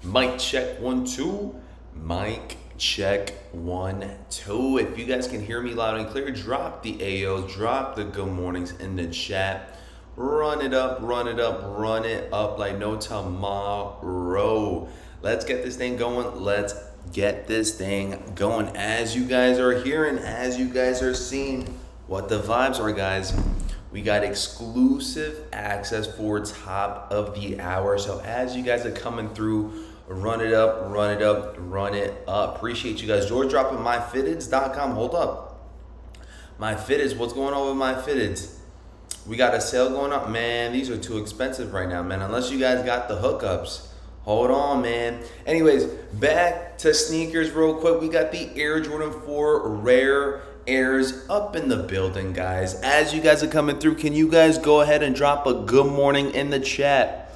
Mic check 1 2. Mic check 1 2. If you guys can hear me loud and clear, drop the AOs, drop the good mornings in the chat. Run it up, run it up, run it up like no tomorrow. Let's get this thing going. Let's get this thing going. As you guys are hearing, as you guys are seeing what the vibes are, guys. We got exclusive access for top of the hour. So as you guys are coming through, run it up, run it up, run it up. Appreciate you guys. George dropping myfitteds.com. Hold up. MyFitteds, what's going on with MyFitteds? We got a sale going up. Man, these are too expensive right now, man. Unless you guys got the hookups. Hold on, man. Anyways, back to sneakers real quick. We got the Air Jordan 4 Rare Airs up in the building, guys. As you guys are coming through, can you guys go ahead and drop a good morning in the chat?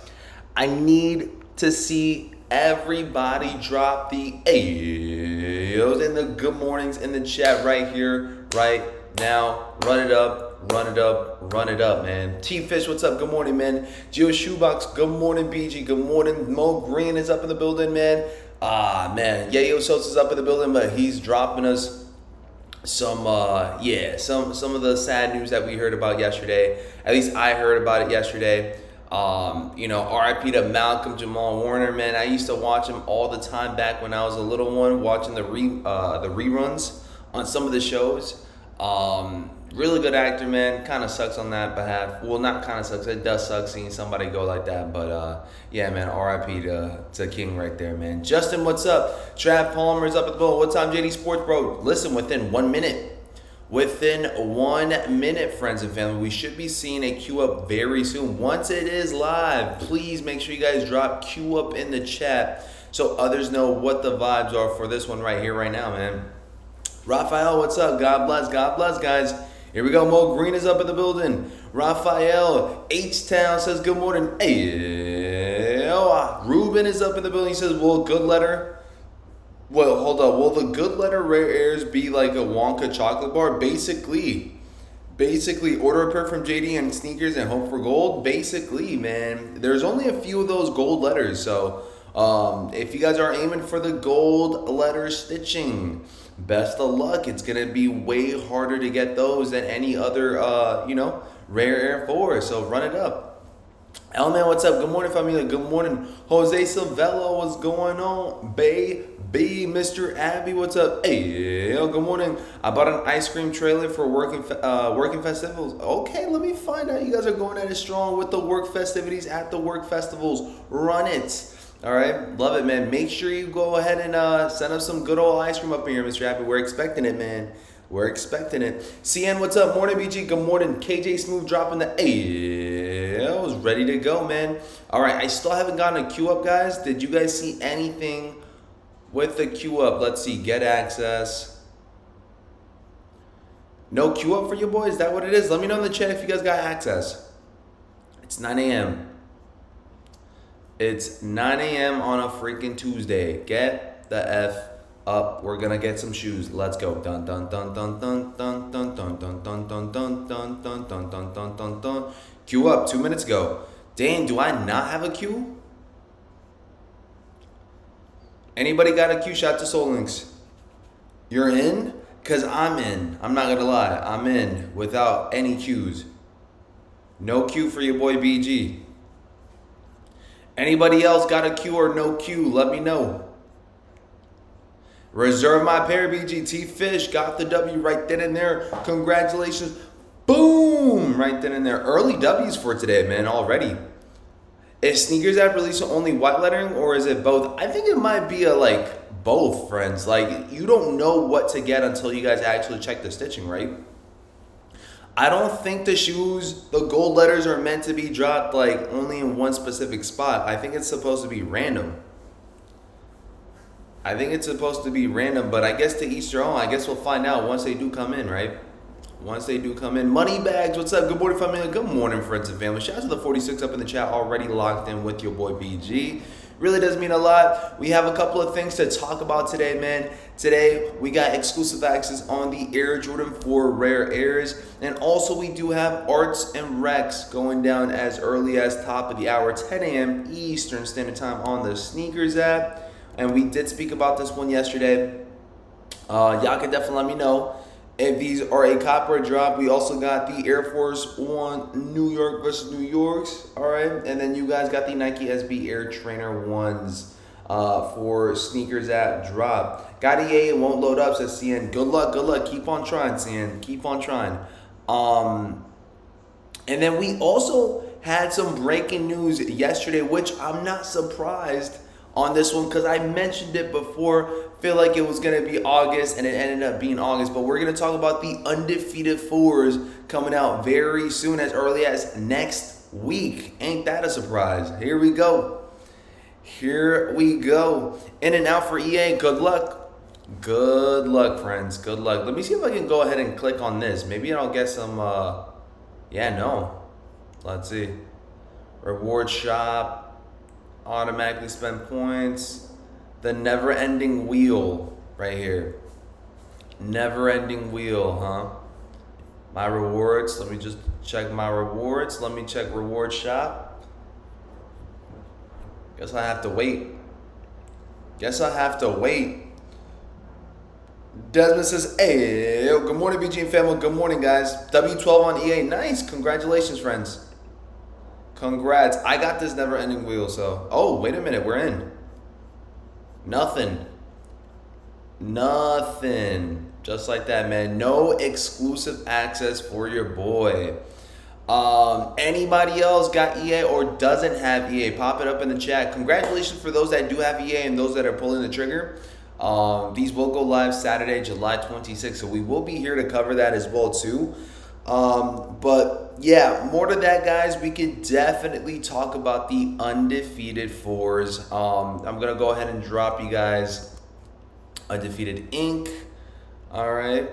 I need to see everybody drop the A's and the good mornings in the chat right here, right now. Run it up, run it up, run it up, man. T-Fish, what's up? Good morning, man. Geo Shoebox, good morning, BG. Good morning. Mo Green is up in the building, man. Man. Yayo Sos is up in the building, but he's dropping us some of the sad news that we heard about yesterday. At least I heard about it yesterday. RIP to Malcolm Jamal Warner, man. I used to watch him all the time back when I was a little one, watching the reruns on some of the shows. Really good actor, man. Kind of sucks on that behalf. Well, not kind of sucks. It does suck seeing somebody go like that. But, yeah, man, RIP to King right there, man. Justin, what's up? Trav Palmer's up at the bowl. What time, Jdsports, bro? Listen, within 1 minute. Within 1 minute, friends and family, we should be seeing a queue up very soon. Once it is live, please make sure you guys drop queue up in the chat so others know what the vibes are for this one right here, right now, man. Raphael, what's up? God bless, guys. Here we go. Mo Green is up in the building. Raphael H-Town says good morning. Hey, Ruben is up in the building. He says, well, good letter. Well, hold up. Will the good letter Rare Airs be like a Wonka chocolate bar? Basically, order a pair from JD and sneakers and hope for gold. Basically, man, there's only a few of those gold letters. So if you guys are aiming for the gold letter stitching, best of luck. It's going to be way harder to get those than any other, Rare Air 4. So run it up. L-Man, what's up? Good morning, familia. Good morning. Jose Savello, what's going on? Baby, Mr. Abby, what's up? Hey, good morning. I bought an ice cream trailer for working festivals. Okay, let me find out. You guys are going at it strong with the work festivities at the work festivals. Run it. All right, love it, man. Make sure you go ahead and send us some good old ice cream up in here, Mr. Happy. We're expecting it, man. We're expecting it. CN, what's up? Morning, BG. Good morning. KJ Smooth dropping the A's. Ready to go, man. All right, I still haven't gotten a queue up, guys. Did you guys see anything with the queue up? Let's see. Get access. No queue up for you boys? Is that what it is? Let me know in the chat if you guys got access. It's 9 a.m. It's 9 a.m. on a freaking Tuesday. Get the F up. We're gonna get some shoes. Let's go. Dun dun dun dun dun dun dun dun dun dun dun dun dun dun dun dun dun dun dun. Queue up 2 minutes ago. Dang, do I not have a queue? Anybody got a queue? Shout to Soul Links. You're in? Cause I'm in. I'm not gonna lie. I'm in without any queues. No queue for your boy BG. Anybody else got a queue or no queue? Let me know. Reserve my pair, BGT Fish. Got the W right then and there. Congratulations. Boom! Right then and there. Early W's for today, man, already. Is Sneakers app releasing only white lettering or is it both? I think it might be both, friends. Like, you don't know what to get until you guys actually check the stitching, right? I don't think the shoes, the gold letters are meant to be dropped only in one specific spot. I think it's supposed to be random. But I guess to each their own. I guess we'll find out once they do come in, right? Once they do come in. Money Bags, what's up? Good morning, family. Good morning, friends and family. Shout out to the 46 up in the chat, already locked in with your boy BG. Really does mean a lot. We have a couple of things to talk about today, man. Today, we got exclusive access on the Air Jordan 4 Rare Airs. And also, we do have arts and recs going down as early as top of the hour, 10 a.m. Eastern Standard Time on the Sneakers app. And we did speak about this one yesterday. Y'all can definitely let me know if these are a copper drop. We also got the Air Force One New York versus New Yorks, all right? And then you guys got the Nike SB Air Trainer 1s for Sneakers app drop. Got EA, it won't load up, says CN. Good luck. Keep on trying, CN. Keep on trying. And then we also had some breaking news yesterday, which I'm not surprised on this one because I mentioned it before. Feel like it was going to be August and it ended up being August, but we're going to talk about the Undefeated 4s coming out very soon, as early as next week. Ain't that a surprise? Here we go. In and out for EA. Good luck, friends. Good luck. Let me see if I can go ahead and click on this. Maybe I'll get some let's see. Reward shop, automatically spend points. The never-ending wheel right here. Never-ending wheel, huh? My rewards. Let me just check my rewards. Let me check reward shop. Guess I have to wait. Desmond says, hey, good morning, BG and family. Good morning, guys. W12 on EA. Nice. Congratulations, friends. Congrats. I got this never-ending wheel, so. Oh, wait a minute. We're in. Nothing. Just like that, man. No exclusive access for your boy. Anybody else got EA or doesn't have EA? Pop it up in the chat. Congratulations for those that do have EA and those that are pulling the trigger. These will go live Saturday, July 26th. So we will be here to cover that as well too. But yeah, more to that, guys. We could definitely talk about the Undefeated 4s. I'm going to go ahead and drop you guys Undefeated Inc. All right.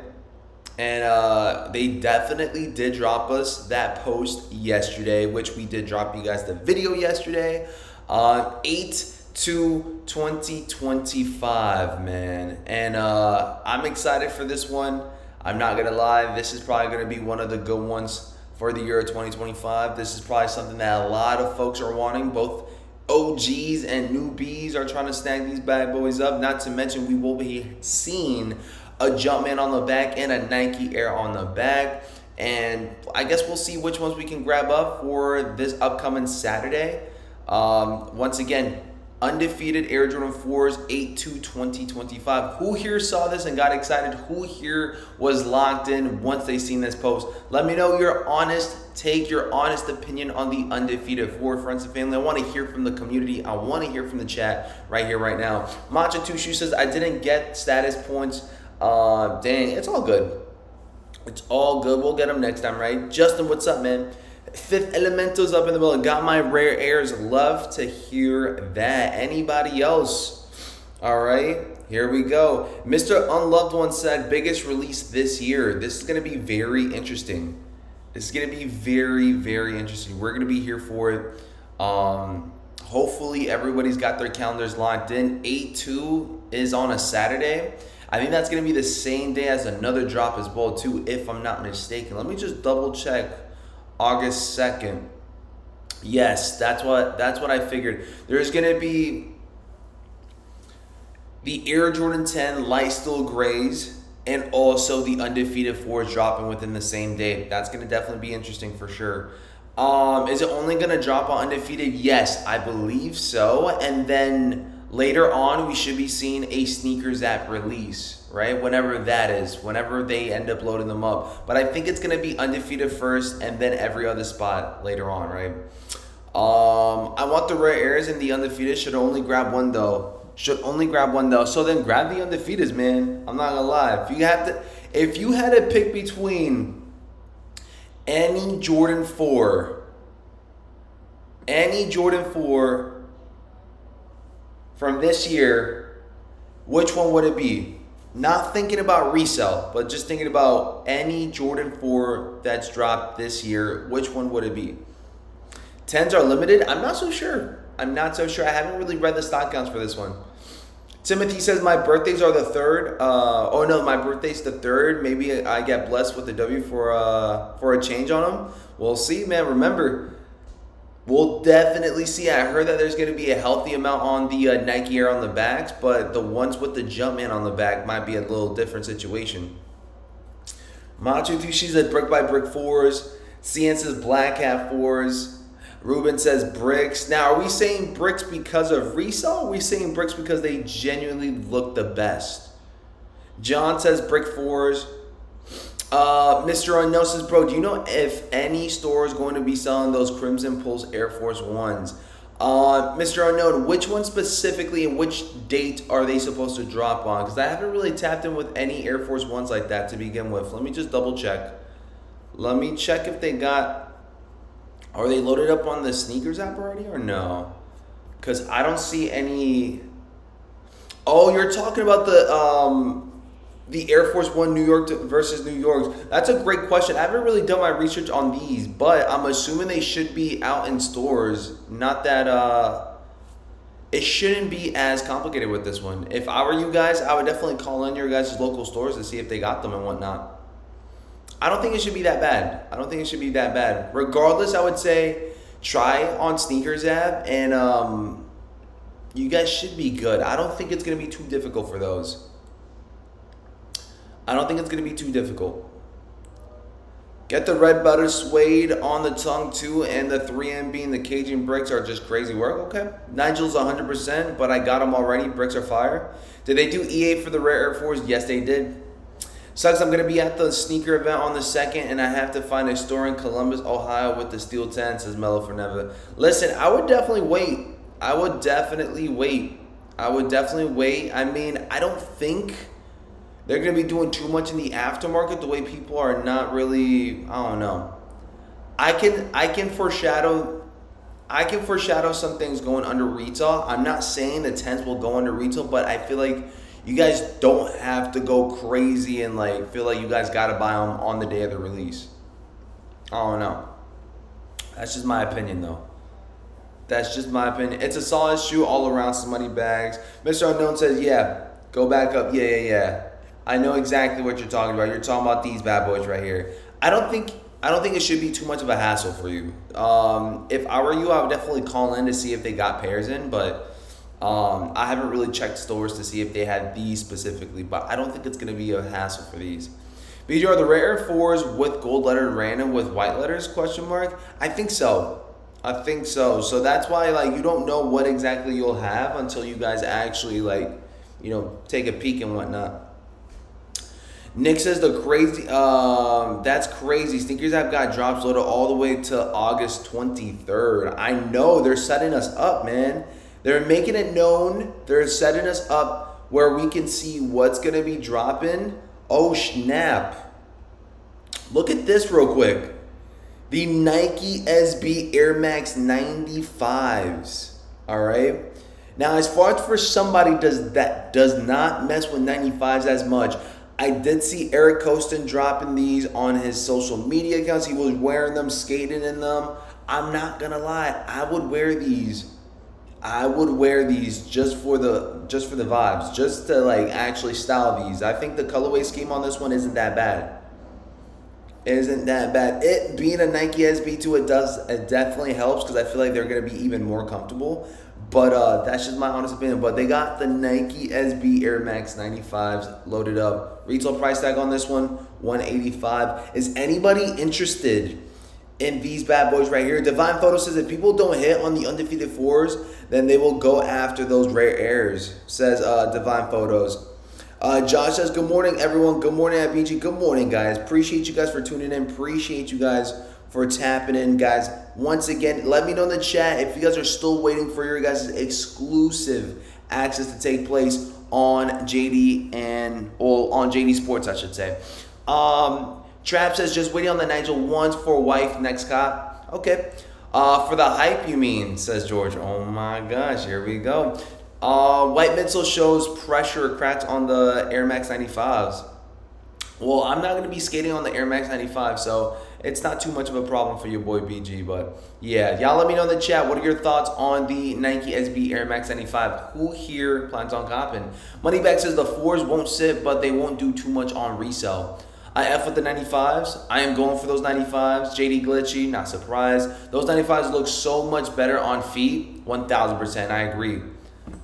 And they definitely did drop us that post yesterday, which we did drop you guys the video yesterday on 8/2/2025, man. And I'm excited for this one. I'm not going to lie, this is probably going to be one of the good ones for the year 2025. This is probably something that a lot of folks are wanting. Both OGs and newbies are trying to snag these bad boys up. Not to mention, we will be seeing a Jumpman on the back and a Nike Air on the back. And I guess we'll see which ones we can grab up for this upcoming Saturday. Once again, Undefeated Air Jordan 4s 8/2/2025. Who here saw this and got excited? Who here was locked in once they seen this post? Let me know your honest take, your honest opinion on the Undefeated 4, friends and family. I want to hear from the community. I want to hear from the chat right here, right now. Matcha Tushu says, I didn't get status points. Dang, it's all good. We'll get them next time, right? Justin, what's up, man? Fifth Elemental's up in the middle. Got my rare airs. Love to hear that. Anybody else? All right, here we go. Mr. Unloved One said, biggest release this year. This is going to be very interesting. Very, very interesting. We're going to be here for it. Hopefully, everybody's got their calendars locked in. 8/2 is on a Saturday. I think that's going to be the same day as another drop as well, too, if I'm not mistaken. Let me just double check. August 2nd. Yes, that's what I figured. There's going to be the Air Jordan 10 Light Steel Grays and also the Undefeated 4s dropping within the same day. That's going to definitely be interesting for sure. Is it only going to drop on Undefeated? Yes, I believe so. And then later on, we should be seeing a Sneakers app release, right? Whenever that is, whenever they end up loading them up. But I think it's going to be Undefeated first and then every other spot later on, right? I want the rare airs and the Undefeated. Should only grab one though. So then grab the Undefeateds, man. I'm not going to lie. If you had to pick between any Jordan 4 from this year, which one would it be? Not thinking about resale, but just thinking about any Jordan 4 that's dropped this year, which one would it be? 10s are limited? I'm not so sure. I'm not so sure. I haven't really read the stock counts for this one. Timothy says my birthdays are the 3rd. Oh no, my birthday's the 3rd. Maybe I get blessed with the W for a change on them. We'll see, man. Remember, we'll definitely see. I heard that there's going to be a healthy amount on the Nike Air on the backs, but the ones with the Jumpman on the back might be a little different situation. Machu Tushi says brick by brick 4s. Cian says Black Hat 4s. Ruben says bricks. Now, are we saying bricks because of resale? Or are we saying bricks because they genuinely look the best? John says brick 4s. Mr. Unknown says, bro, do you know if any store is going to be selling those Crimson Pulse Air Force 1s? Mr. Unknown, which one specifically and which date are they supposed to drop on? Because I haven't really tapped in with any Air Force 1s like that to begin with. Let me just double check. Let me check if they got... Are they loaded up on the sneakers app already or no? Because I don't see any... Oh, you're talking about the Air Force One New York versus New York. That's a great question. I haven't really done my research on these, but I'm assuming they should be out in stores. Not that it shouldn't be as complicated with this one. If I were you guys, I would definitely call in your guys' local stores to see if they got them and whatnot. I don't think it should be that bad. I don't think it should be that bad. Regardless, I would say try on Sneakers app, and you guys should be good. I don't think it's going to be too difficult for those. I don't think it's going to be too difficult. Get the red butter suede on the tongue too, and the 3M being the Cajun bricks are just crazy work. Okay. Nigel's 100%, but I got them already. Bricks are fire. Did they do EA for the Rare Air Force? Yes, they did. Sucks, I'm going to be at the sneaker event on the 2nd, and I have to find a store in Columbus, Ohio with the steel 10, says Mello for Neva. Listen, I would definitely wait. I would definitely wait. I mean, I don't think they're going to be doing too much in the aftermarket the way people are not really, I don't know. I can foreshadow some things going under retail. I'm not saying the 10s will go under retail, but I feel like you guys don't have to go crazy and like feel like you guys got to buy them on the day of the release. I don't know. That's just my opinion though. That's just my opinion. It's a solid shoe all around, some money bags. Mr. Unknown says, yeah, go back up. Yeah. I know exactly what you're talking about. You're talking about these bad boys right here. I don't think it should be too much of a hassle for you. If I were you, I would definitely call in to see if they got pairs in, but I haven't really checked stores to see if they had these specifically, but I don't think it's going to be a hassle for these. BJ, are the Rare Air 4s with gold lettered random with white letters, question mark? I think so. So that's why like you don't know what exactly you'll have until you guys actually like, take a peek and whatnot. Nick says that's crazy. Sneakers app got drops loaded all the way to August 23rd. I know they're setting us up, man. They're making it known. They're setting us up where we can see what's going to be dropping. Oh, snap. Look at this real quick. The Nike SB Air Max 95s. All right. Now, as far as for somebody that does not mess with 95s as much, I did see Eric Koston dropping these on his social media accounts. He was wearing them, skating in them. I'm not going to lie. I would wear these just for the vibes, just to like actually style these. I think the colorway scheme on this one isn't that bad. It being a Nike SB2, it definitely helps because I feel like they're gonna be even more comfortable. But that's just my honest opinion. But they got the Nike SB Air Max 95s loaded up. Retail price tag on this one, $185. Is anybody interested in these bad boys right here? Divine Photo says if people don't hit on the Undefeated 4s, then they will go after those Rare Airs, says Divine Photos. Josh says, good morning, everyone. Good morning, BG. Good morning, guys. Appreciate you guys for tuning in. Appreciate you guys for tapping in, guys. Once again, let me know in the chat if you guys are still waiting for your guys' exclusive access to take place on JD on Jdsports, I should say. Trap says, just waiting on the Nigel ones for wife next cop. Okay. For the hype, you mean, says George. Oh my gosh, here we go. White midsole shows pressure cracks on the Air Max 95s. Well, I'm not going to be skating on the Air Max 95, so it's not too much of a problem for your boy BG. But yeah, y'all let me know in the chat, what are your thoughts on the Nike SB Air Max 95? Who here plans on copping? Moneyback says the 4s won't sit, but they won't do too much on resale. I F with the 95s. I am going for those 95s. JD Glitchy, not surprised. Those 95s look so much better on feet. 1,000%. I agree.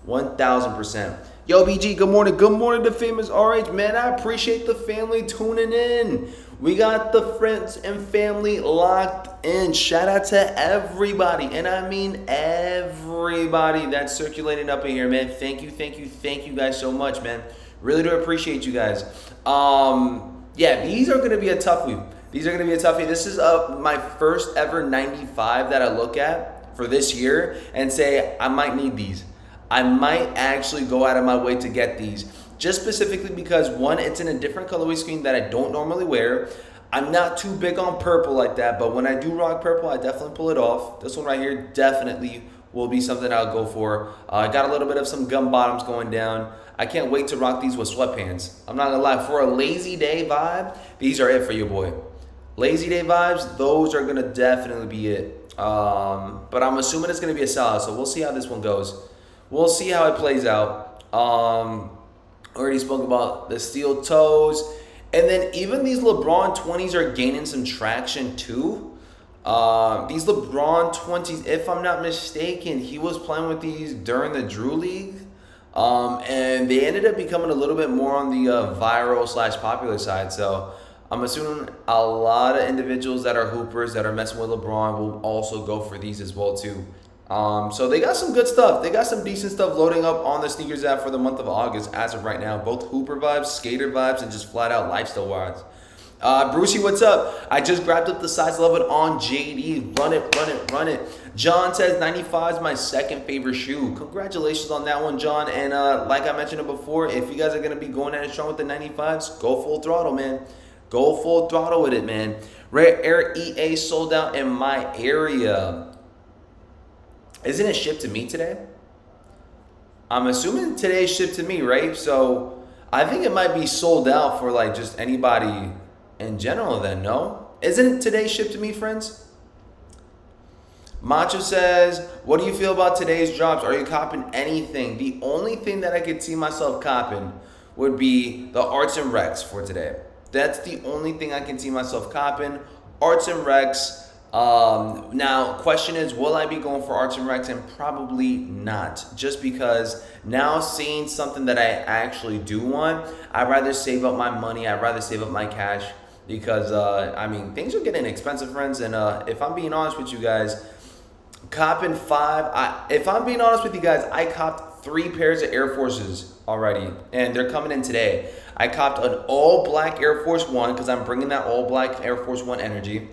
1,000%. Yo, BG, good morning. Good morning to famous RH, man. I appreciate the family tuning in. We got the friends and family locked in. Shout out to everybody, and I mean everybody that's circulating up in here, man. Thank you guys so much, man. Really do appreciate you guys. Yeah, these are going to be a toughie. This is my first ever 95 that I look at for this year and say, I might need these. I might actually go out of my way to get these. Just specifically because, one, it's in a different colorway scheme that I don't normally wear. I'm not too big on purple like that, but when I do rock purple, I definitely pull it off. This one right here definitely will be something I'll go for. I got a little bit of some gum bottoms going down. I can't wait to rock these with sweatpants. I'm not gonna lie, for a lazy day vibe, these are it for your boy. Lazy day vibes, those are gonna definitely be it. But I'm assuming it's gonna be a sellout, so we'll see how this one goes. We'll see how it plays out. Already spoke about the steel toes. And then even these LeBron 20s are gaining some traction too. These LeBron 20s, if I'm not mistaken, he was playing with these during the Drew League. And they ended up becoming a little bit more on the viral/popular side. So I'm assuming a lot of individuals that are hoopers that are messing with LeBron will also go for these as well too. So they got some good stuff. They got some decent stuff loading up on the sneakers app for the month of August as of right now. Both hooper vibes, skater vibes, and just flat out lifestyle vibes. Brucey, what's up? I just grabbed up the size 11 on JD. Run it. John says 95 is my second favorite shoe. Congratulations on that one, John. And like I mentioned it before, if you guys are going to be going at it strong with the 95s, go full throttle, man. Go full throttle with it, man. Rare Air EA sold out in my area. Isn't it shipped to me today? I'm assuming today's shipped to me, right? So I think it might be sold out for like just anybody in general then, no? Isn't it today shipped to me, friends? Macho says, what do you feel about today's drops? Are you copping anything? The only thing that I could see myself copping would be the Arts and Recs for today. That's the only thing I can see myself copping. Arts and Recs. Now, question is, will I be going for Arts and Recs? And probably not. Just because now seeing something that I actually do want, I'd rather save up my money. I'd rather save up my cash. Because, I mean, things are getting expensive, friends. And if I'm being honest with you guys, copping if I'm being honest with you guys, I copped 3 pairs of Air Forces already. And they're coming in today. I copped an all black Air Force One because I'm bringing that all black Air Force One energy.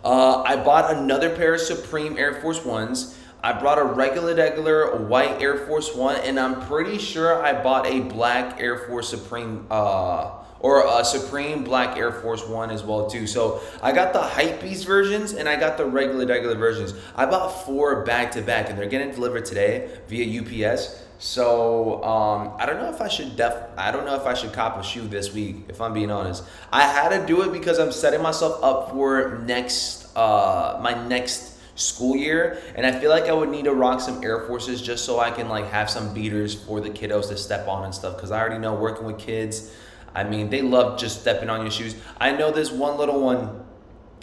I bought another pair of Supreme Air Force Ones. I brought a regular white Air Force One, and I'm pretty sure I bought a black Air Force Supreme, or a Supreme black Air Force One as well too. So I got the Hypebeast versions and I got the regular versions. I bought 4 back to back, and they're getting delivered today via UPS. So I don't know if I should cop a shoe this week, if I'm being honest. I had to do it because I'm setting myself up for my next school year, and I feel like I would need to rock some Air Forces just so I can like have some beaters for the kiddos to step on and stuff, because I already know working with kids, I mean, they love just stepping on your shoes. I know this one little one,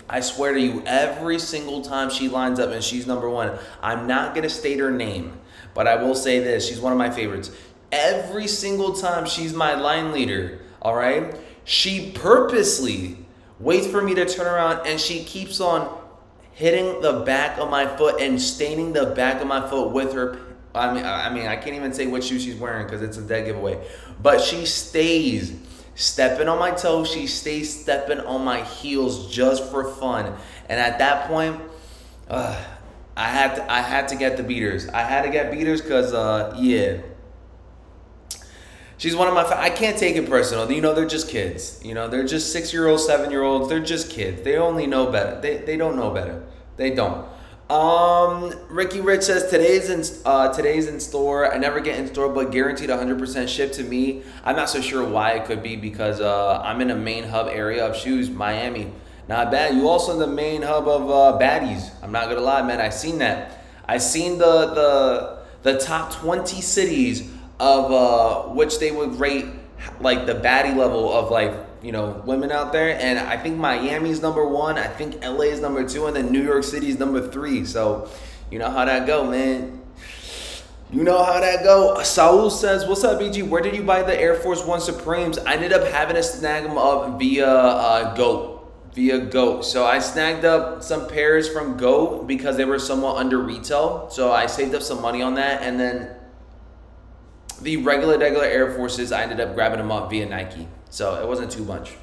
I swear to you, every single time she lines up and she's number one, I'm not gonna state her name, but I will say this, she's one of my favorites. Every single time she's my line leader, all right? She purposely waits for me to turn around and she keeps on hitting the back of my foot and staining the back of my foot with her. I mean, I can't even say what shoe she's wearing because it's a dead giveaway. But she stays stepping on my toes. She stays stepping on my heels just for fun. And at that point, I had to get the beaters. I had to get beaters because, yeah. She's one of my, I can't take it personal. You know, they're just kids. You know, they're just 6-year-olds, 7-year-olds. They're just kids. They only know better. They don't know better. They don't. Ricky Rich says today's in store. I never get in store, but guaranteed 100% shipped to me. I'm not so sure why. It could be because I'm in a main hub area of shoes, Miami. Not bad. You also in the main hub of baddies. I'm not gonna lie, man. I seen that. I seen the top 20 cities of which they would rate like the baddie level of like, you know, women out there, and I think Miami's number 1, I think LA is number 2, and then New York City is number 3. So you know how that go, man. You know how that go. Saul says, what's up, BG? Where did you buy the Air Force One Supremes? I ended up having to snag them up via GOAT. So I snagged up some pairs from GOAT because they were somewhat under retail. So I saved up some money on that, and then the regular Air Forces, I ended up grabbing them up via Nike. So it wasn't too much.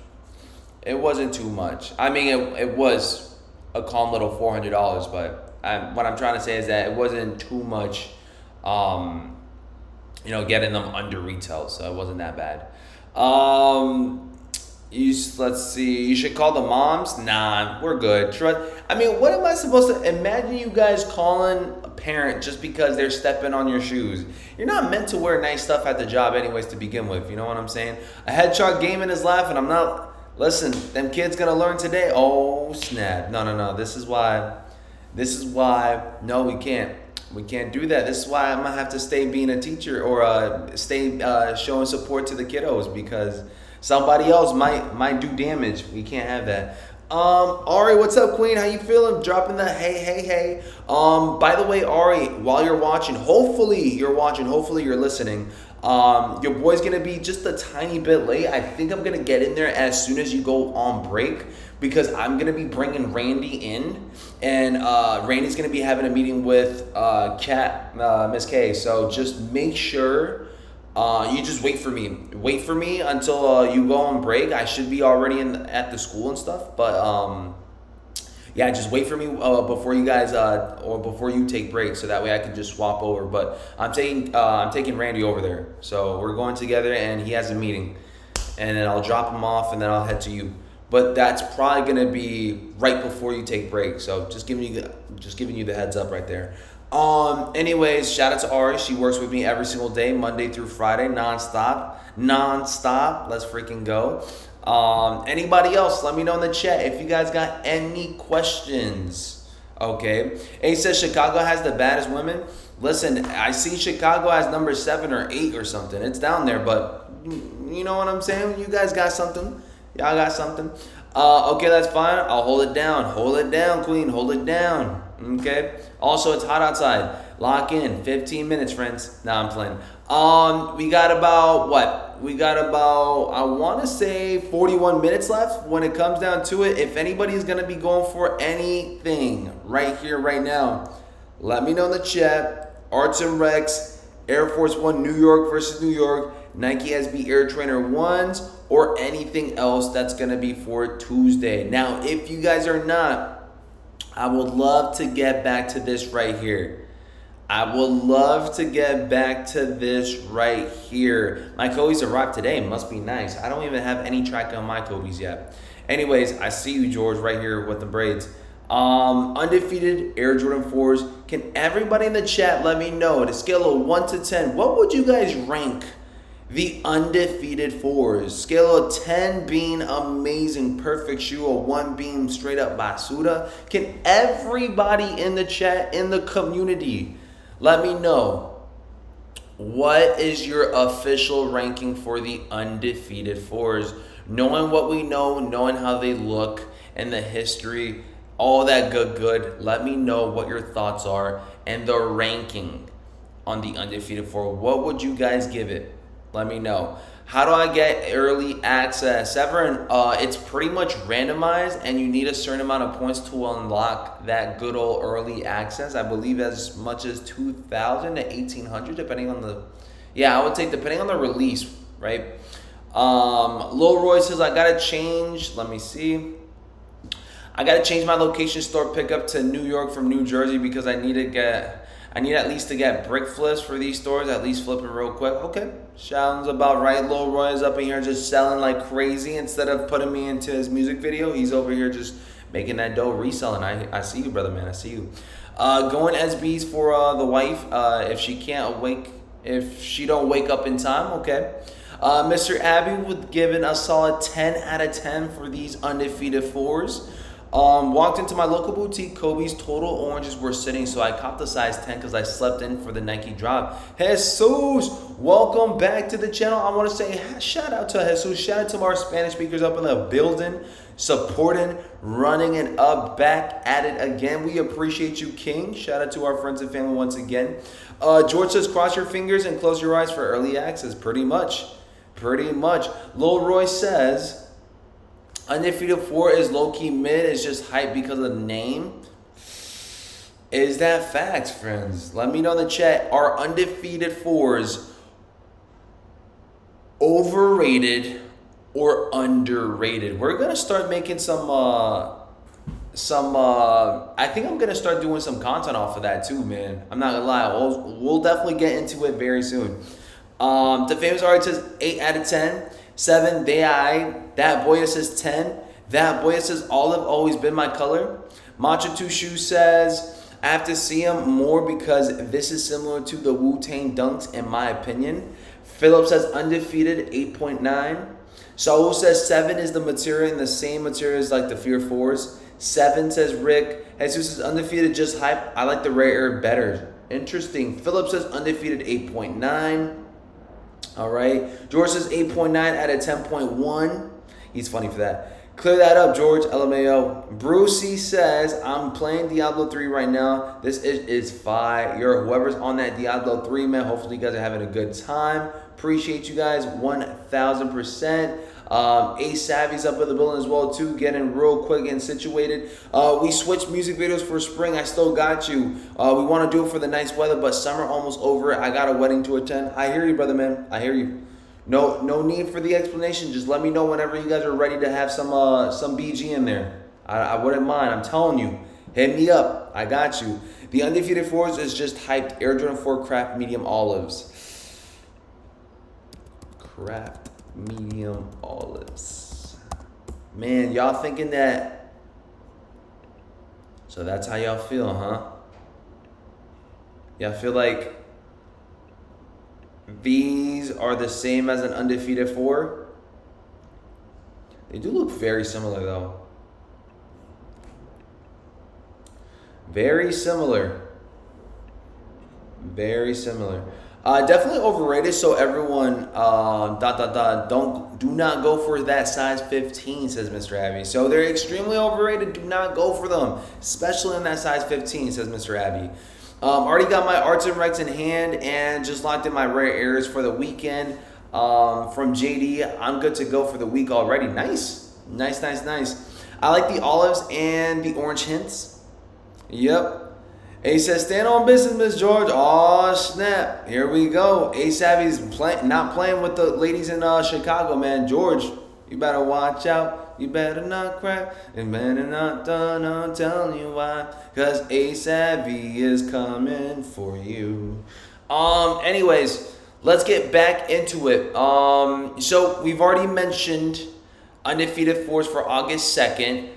I mean, it was a calm little $400, but what I'm trying to say is that it wasn't too much, you know, getting them under retail. So it wasn't that bad. Let's see. You should call the moms. Nah, we're good. I mean, what am I supposed to imagine? You guys calling a parent just because they're stepping on your shoes? You're not meant to wear nice stuff at the job, anyways, to begin with. You know what I'm saying? A headshot gaming is laughing. I'm not. Listen, them kids gonna learn today. Oh snap! No. This is why. No, we can't. We can't do that. This is why I'm gonna have to stay being a teacher or stay showing support to the kiddos, because somebody else might do damage. We can't have that. Ari, what's up, Queen? How you feeling? Dropping the hey. By the way, Ari, while you're watching, hopefully you're listening. Your boy's gonna be just a tiny bit late. I think I'm gonna get in there as soon as you go on break, because I'm gonna be bringing Randy in, and Randy's gonna be having a meeting with Miss K. So just make sure you just wait for me. Wait for me until you go on break. I should be already at the school and stuff, but yeah, just wait for me before you guys or before you take breaks, so that way I can just swap over. But I'm taking Randy over there, so we're going together, and he has a meeting, and then I'll drop him off, and then I'll head to you. But that's probably gonna be right before you take break. So just giving you the heads up right there. Anyways, shout out to Ari. She works with me every single day, Monday through Friday, nonstop. Let's freaking go. Anybody else? Let me know in the chat if you guys got any questions. Okay. And he says Chicago has the baddest women. Listen, I see Chicago as number 7 or 8 or something. It's down there, but you know what I'm saying? You guys got something. Y'all got something. Okay, that's fine. I'll hold it down. Hold it down, Queen. Hold it down. Okay. Also, it's hot outside. Lock in. 15 minutes, friends. Nah, I'm playing. We got about what? We got about, I want to say 41 minutes left when it comes down to it. If anybody's going to be going for anything right here, right now, let me know in the chat. Arts and Rex, Air Force One, New York versus New York, Nike SB Air Trainer 1s, or anything else that's going to be for Tuesday. Now, if you guys are not, I would love to get back to this right here. I would love to get back to this right here. My Kobe's arrived today. Must be nice. I don't even have any track on my Kobe's yet. Anyways, I see you, George, right here with the braids. Undefeated Air Jordan 4s. Can everybody in the chat let me know, at a scale of 1 to 10, what would you guys rank the Undefeated 4s? Scale of 10 being amazing, perfect shoe, or 1 being straight up basura. Can everybody in the chat, in the community, let me know, what is your official ranking for the Undefeated 4s? Knowing what we know, knowing how they look, and the history, all that good. Let me know what your thoughts are and the ranking on the Undefeated 4. What would you guys give it? Let me know. How do I get early access? Severin, it's pretty much randomized, and you need a certain amount of points to unlock that good old early access. I believe as much as 2,000 to 1,800, depending on the, yeah, I would say depending on the release, right? Lil Roy says, I gotta change, let me see. I gotta change my location store pickup to New York from New Jersey because I need at least to get brick flips for these stores, at least flipping real quick. Okay, sounds about right. Lil Roy is up in here just selling like crazy. Instead of putting me into his music video, he's over here just making that dough reselling. I see you, brother, man. I see you. Going SBs for the wife if she don't wake up in time. Okay. Mr. Abby would given a solid 10 out of 10 for these undefeated 4s. Walked into my local boutique. Kobe's total oranges were sitting, so I copped a size 10 because I slept in for the Nike drop. Jesus, welcome back to the channel. I want to say shout out to Jesus. Shout out to our Spanish speakers up in the building, supporting, running it up, back at it again. We appreciate you, King. Shout out to our friends and family once again. George says, cross your fingers and close your eyes for early access. Pretty much. Lil Roy says, Undefeated 4 is low-key mid. It's just hype because of the name. Is that facts, friends? Let me know in the chat. Are Undefeated 4s overrated or underrated? We're going to start making some I think I'm going to start doing some content off of that too, man. I'm not going to lie. We'll definitely get into it very soon. The famous artist says 8 out of 10. 7, they I. That boy says 10. That boy says olive always been my color. Matcha Two Shoe says I have to see him more because this is similar to the Wu-Tang Dunks in my opinion. Philip says undefeated 8.9. Saul says 7 is the material and the same material as like the Fear 4s. 7 says Rick. Jesus says undefeated just hype. I like the rare air better. Interesting. Philip says undefeated 8.9. All right. George says 8.9 out of 10.1. He's funny for that. Clear that up, George. LMAO. Brucey says, I'm playing Diablo 3 right now. This is fire. Whoever's on that Diablo 3, man, hopefully you guys are having a good time. Appreciate you guys 1,000%. A Savvy's up in the building as well too, getting real quick and situated. We switched music videos for spring. I still got you. We want to do it for the nice weather, but summer almost over. I got a wedding to attend. I hear you, brother, man. I hear you. No need for the explanation. Just let me know whenever you guys are ready to have some BG in there. I wouldn't mind. I'm telling you. Hit me up. I got you. The Undefeated 4s is just hyped. Air Jordan 4 Craft Medium Olives. Craft Medium Olives. Man, y'all thinking that. So that's how y'all feel, huh? Y'all feel like these are the same as an Undefeated 4? They do look very similar though. Very similar. Definitely overrated. So everyone, do not go for that size 15, says Mr. Abby. So they're extremely overrated. Do not go for them, especially in that size 15, says Mr. Abby. Already got my arts and rights in hand and just locked in my rare airs for the weekend. From JD, I'm good to go for the week already. Nice. I like the olives and the orange hints. Yep. A says, stand on business, Miss George. Oh, snap. Here we go. A Savvy's not playing with the ladies in Chicago, man. George, you better watch out. You better not cry. And better not done. I'm telling you why. Because A Savvy is coming for you. Anyways, let's get back into it. So we've already mentioned Undefeated 4s for August 2nd.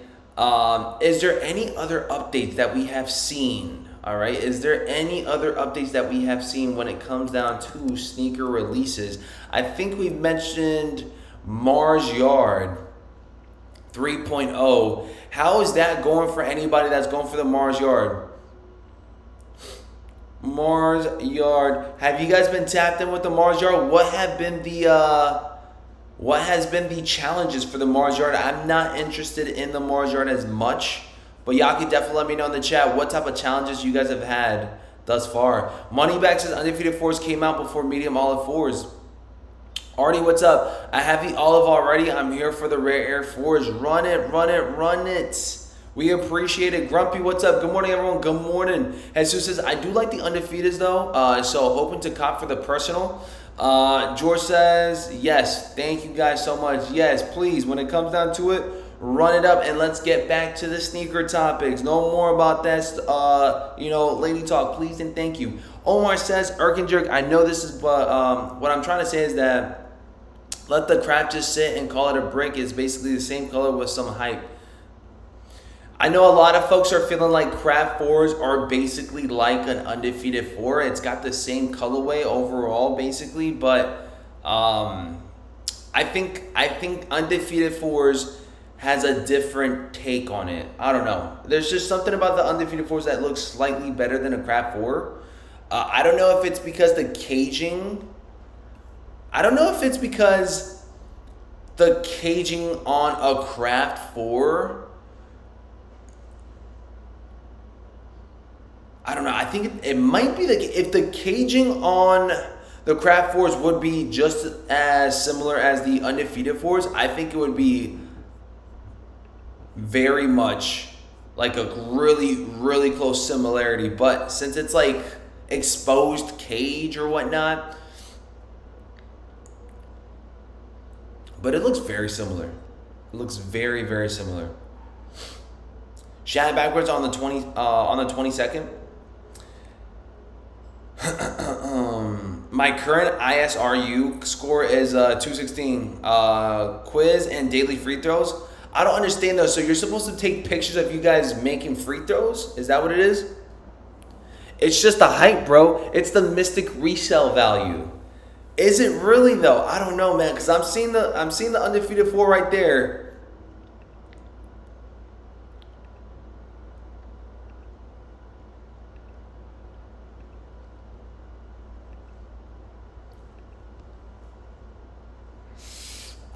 Is there any other updates that we have seen? All right. Is there any other updates that we have seen when it comes down to sneaker releases? I think we've mentioned Mars Yard 3.0. How is that going for anybody that's going for the Mars Yard? Mars Yard. Have you guys been tapped in with the Mars Yard? What has been the challenges for the Mars Yard? I'm not interested in the Mars Yard as much. But y'all can definitely let me know in the chat what type of challenges you guys have had thus far. Moneyback says Undefeated 4s came out before medium olive 4s. Artie, what's up? I have the olive already. I'm here for the rare air 4s. Run it. We appreciate it. Grumpy, what's up? Good morning, everyone. Good morning. Jesus says, I do like the Undefeateds though. So hoping to cop for the personal. George says, yes. Thank you guys so much. Yes, please. When it comes down to it, run it up and let's get back to the sneaker topics. No more about that, lady talk, please and thank you. Omar says, Irk and Jerk, I know this is, but what I'm trying to say is that let the crap just sit and call it a brick. It's basically the same color with some hype. I know a lot of folks are feeling like craft 4s are basically like an undefeated 4. It's got the same colorway overall, basically, but I think undefeated 4s has a different take on it. I don't know. There's just something about the undefeated 4s that looks slightly better than a craft 4. I don't know if it's because the caging. I don't know if it's because the caging on a craft 4. I don't know. I think it might be if the caging on the craft 4s would be just as similar as the undefeated 4s, I think it would be very much like a really, really close similarity. But since it's like exposed cage or whatnot, but it looks very similar. It looks very, very similar. Shad backwards on the 22nd. My current ISRU score is 216. Quiz and daily free throws. I don't understand those. So you're supposed to take pictures of you guys making free throws? Is that what it is? It's just the hype, bro. It's the Mystic resale value. Is it really though? I don't know, man. Because I'm seeing the undefeated 4 right there.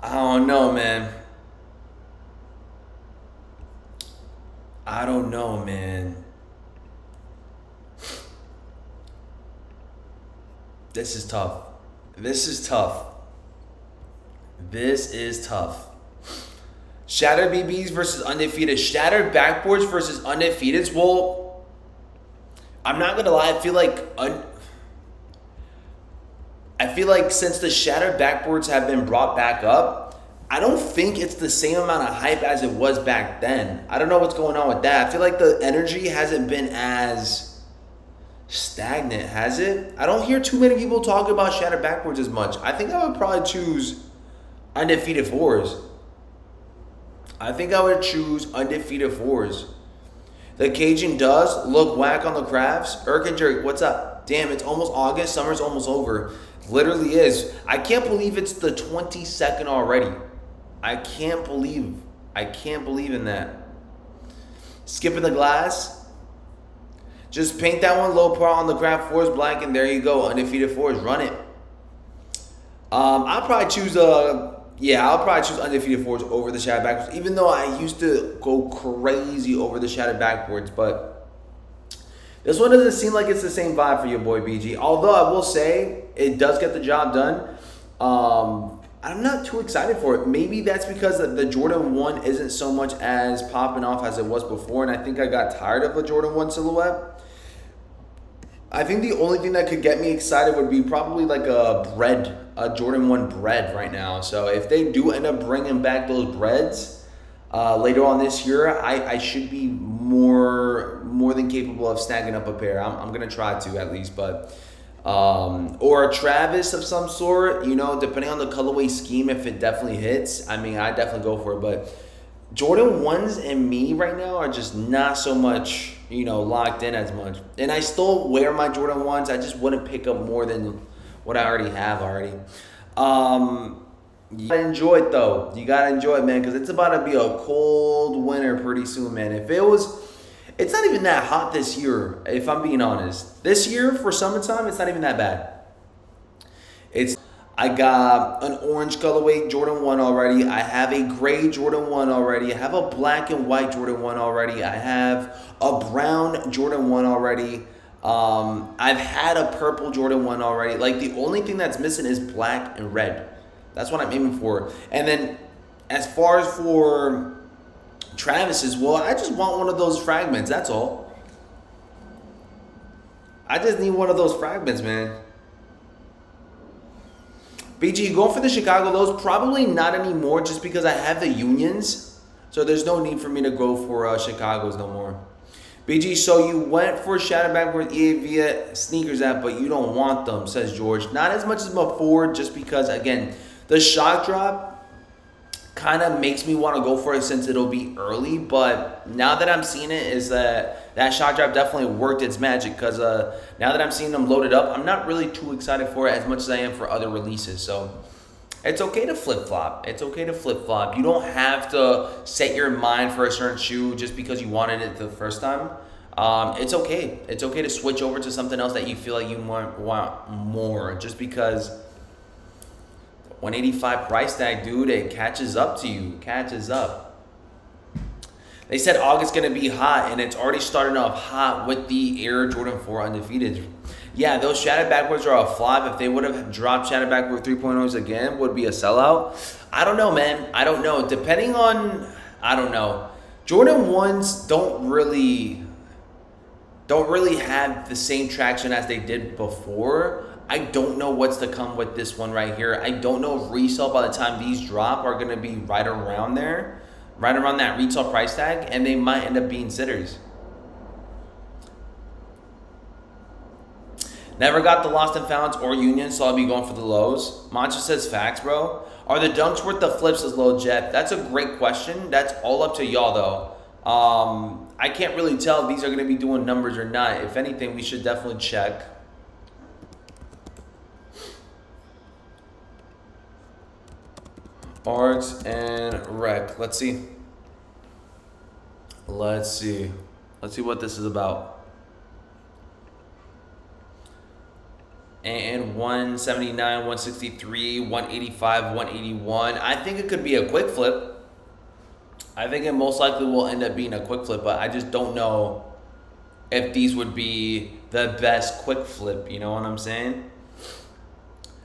I don't know, man. I don't know, man. This is tough. This is tough. This is tough. Shattered BBs versus undefeated. Shattered backboards versus undefeateds. Well, I'm not gonna lie. I feel like since the shattered backboards have been brought back up, I don't think it's the same amount of hype as it was back then. I don't know what's going on with that. I feel like the energy hasn't been as stagnant, has it? I don't hear too many people talking about shattered backboards as much. I think I would probably choose undefeated 4s. I think I would choose undefeated 4s. The caging does look whack on the crafts. Irk and Jerk, what's up? Damn, it's almost August. Summer's almost over. Literally is. I can't believe it's the 22nd already. I can't believe in that. Skipping the glass. Just paint that one low par on the craft 4s black, and there you go. Undefeated 4s. Run it. I'll probably choose undefeated 4s over the shattered backboards, even though I used to go crazy over the shattered backboards, but this one doesn't seem like it's the same vibe for your boy BG. Although I will say it does get the job done. I'm not too excited for it. Maybe that's because the Jordan 1 isn't so much as popping off as it was before, and I think I got tired of a Jordan 1 silhouette. I think the only thing that could get me excited would be probably like a Jordan 1 bread right now. So if they do end up bringing back those breads later on this year, I should be more than capable of snagging up a pair. I'm going to try to at least, but or a Travis of some sort, you know, depending on the colorway scheme, if it definitely hits. I mean, I definitely go for it, but Jordan 1s and me right now are just not so much, you know, locked in as much. And I still wear my Jordan 1s. I just wouldn't pick up more than what I already have already. You gotta enjoy it though. You gotta enjoy it, man, because it's about to be a cold winter pretty soon, man. It's not even that hot this year, if I'm being honest. This year, for summertime, it's not even that bad. I got an orange colorway Jordan 1 already. I have a gray Jordan 1 already. I have a black and white Jordan 1 already. I have a brown Jordan 1 already. I've had a purple Jordan 1 already. Like, the only thing that's missing is black and red. That's what I'm aiming for. And then as far as for Travis's, well, I just want one of those fragments. That's all. I just need one of those fragments, man. BG, going for the Chicago lows? Probably not anymore, just because I have the Unions. So there's no need for me to go for Chicago's no more. BG, so you went for Shadow Backward EA via Sneakers app, but you don't want them, says George. Not as much as before, just because, again, the shock drop kind of makes me want to go for it since it'll be early. But now that I'm seeing it, is that shot drop definitely worked its magic, because now that I'm seeing them loaded up, I'm not really too excited for it as much as I am for other releases. So it's okay to flip-flop. It's okay to flip-flop. You don't have to set your mind for a certain shoe just because you wanted it the first time. It's okay. It's okay to switch over to something else that you feel like you want more, just because 185 price tag, dude, it catches up to you. Catches up. They said August going to be hot, and it's already starting off hot with the Air Jordan 4 Undefeated. Yeah, those shattered backwards are a flop. If they would have dropped shattered backward 3.0s again, would be a sellout. I don't know, man. I don't know. Depending on, I don't know. Jordan 1s don't really have the same traction as they did before. I don't know what's to come with this one right here. I don't know if resale by the time these drop are going to be right around there, right around that retail price tag, and they might end up being sitters. Never got the Lost and Founds or Union, so I'll be going for the lows. Mancha says facts, bro. Are the dunks worth the flips as low, Jet? That's a great question. That's all up to y'all, though. I can't really tell if these are going to be doing numbers or not. If anything, we should definitely check. Arts and Rec. Let's see. Let's see what this is about. And 179, 163, 185, 181. I think it could be a quick flip. I think it most likely will end up being a quick flip, but I just don't know if these would be the best quick flip. You know what I'm saying?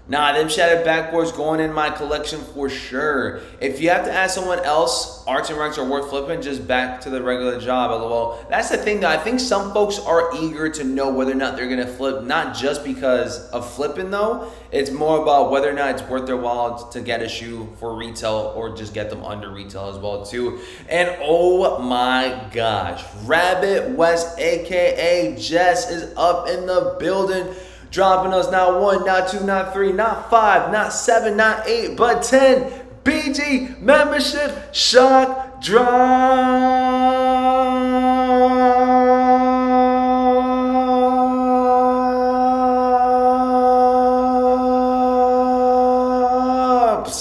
Nah, them shattered backboards going in my collection for sure. If you have to ask someone else, arts and recs are worth flipping, just back to the regular job, lol. That's the thing, though. I think some folks are eager to know whether or not they're going to flip, not just because of flipping, though. It's more about whether or not it's worth their while to get a shoe for retail or just get them under retail as well, too. And oh my gosh, Rabbit West, a.k.a. Jess, is up in the building. Dropping us not 1, not 2, not 3, not 5, not 7, not 8, but 10 BG membership shock drops.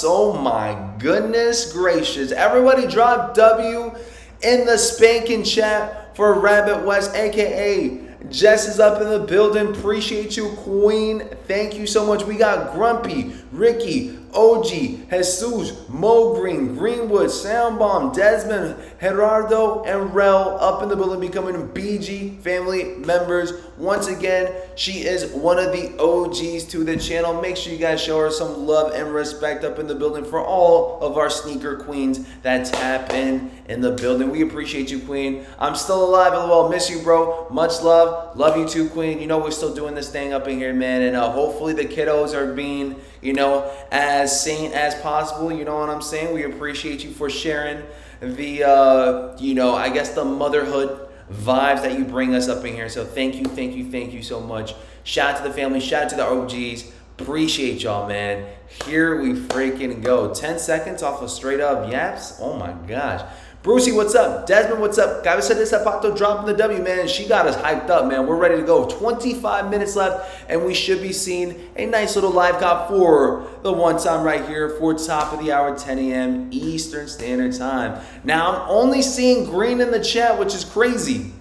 Oh my goodness gracious. Everybody drop W in the spanking chat for Rabbit West, aka Jess is up in the building. Appreciate you, Queen. Thank you so much. We got Grumpy, Ricky, OG, Jesus, Mo Green, Greenwood, Soundbomb, Desmond, Gerardo, and Rel up in the building, becoming BG family members. Once again, she is one of the OGs to the channel. Make sure you guys show her some love and respect up in the building for all of our sneaker queens that tap in the building. We appreciate you, Queen. I'm still alive. LOL. Miss you, bro. Much love. Love you too, Queen. You know, we're still doing this thing up in here, man. And hopefully the kiddos are being, you know, as sane as possible. You know what I'm saying? We appreciate you for sharing the, you know, I guess the motherhood vibes that you bring us up in here. So thank you so much. Shout out to the family. Shout out to the OGs. Appreciate y'all, man. Here we freaking go. 10 seconds off of straight up yaps. Oh my gosh. Brucey, what's up? Desmond, what's up? Guys, said this Zapato dropping the W, man. She got us hyped up, man. We're ready to go. 25 minutes left, and we should be seeing a nice little live cop for the one time right here for top of the hour, 10 a.m. Eastern Standard Time. Now, I'm only seeing green in the chat, which is crazy.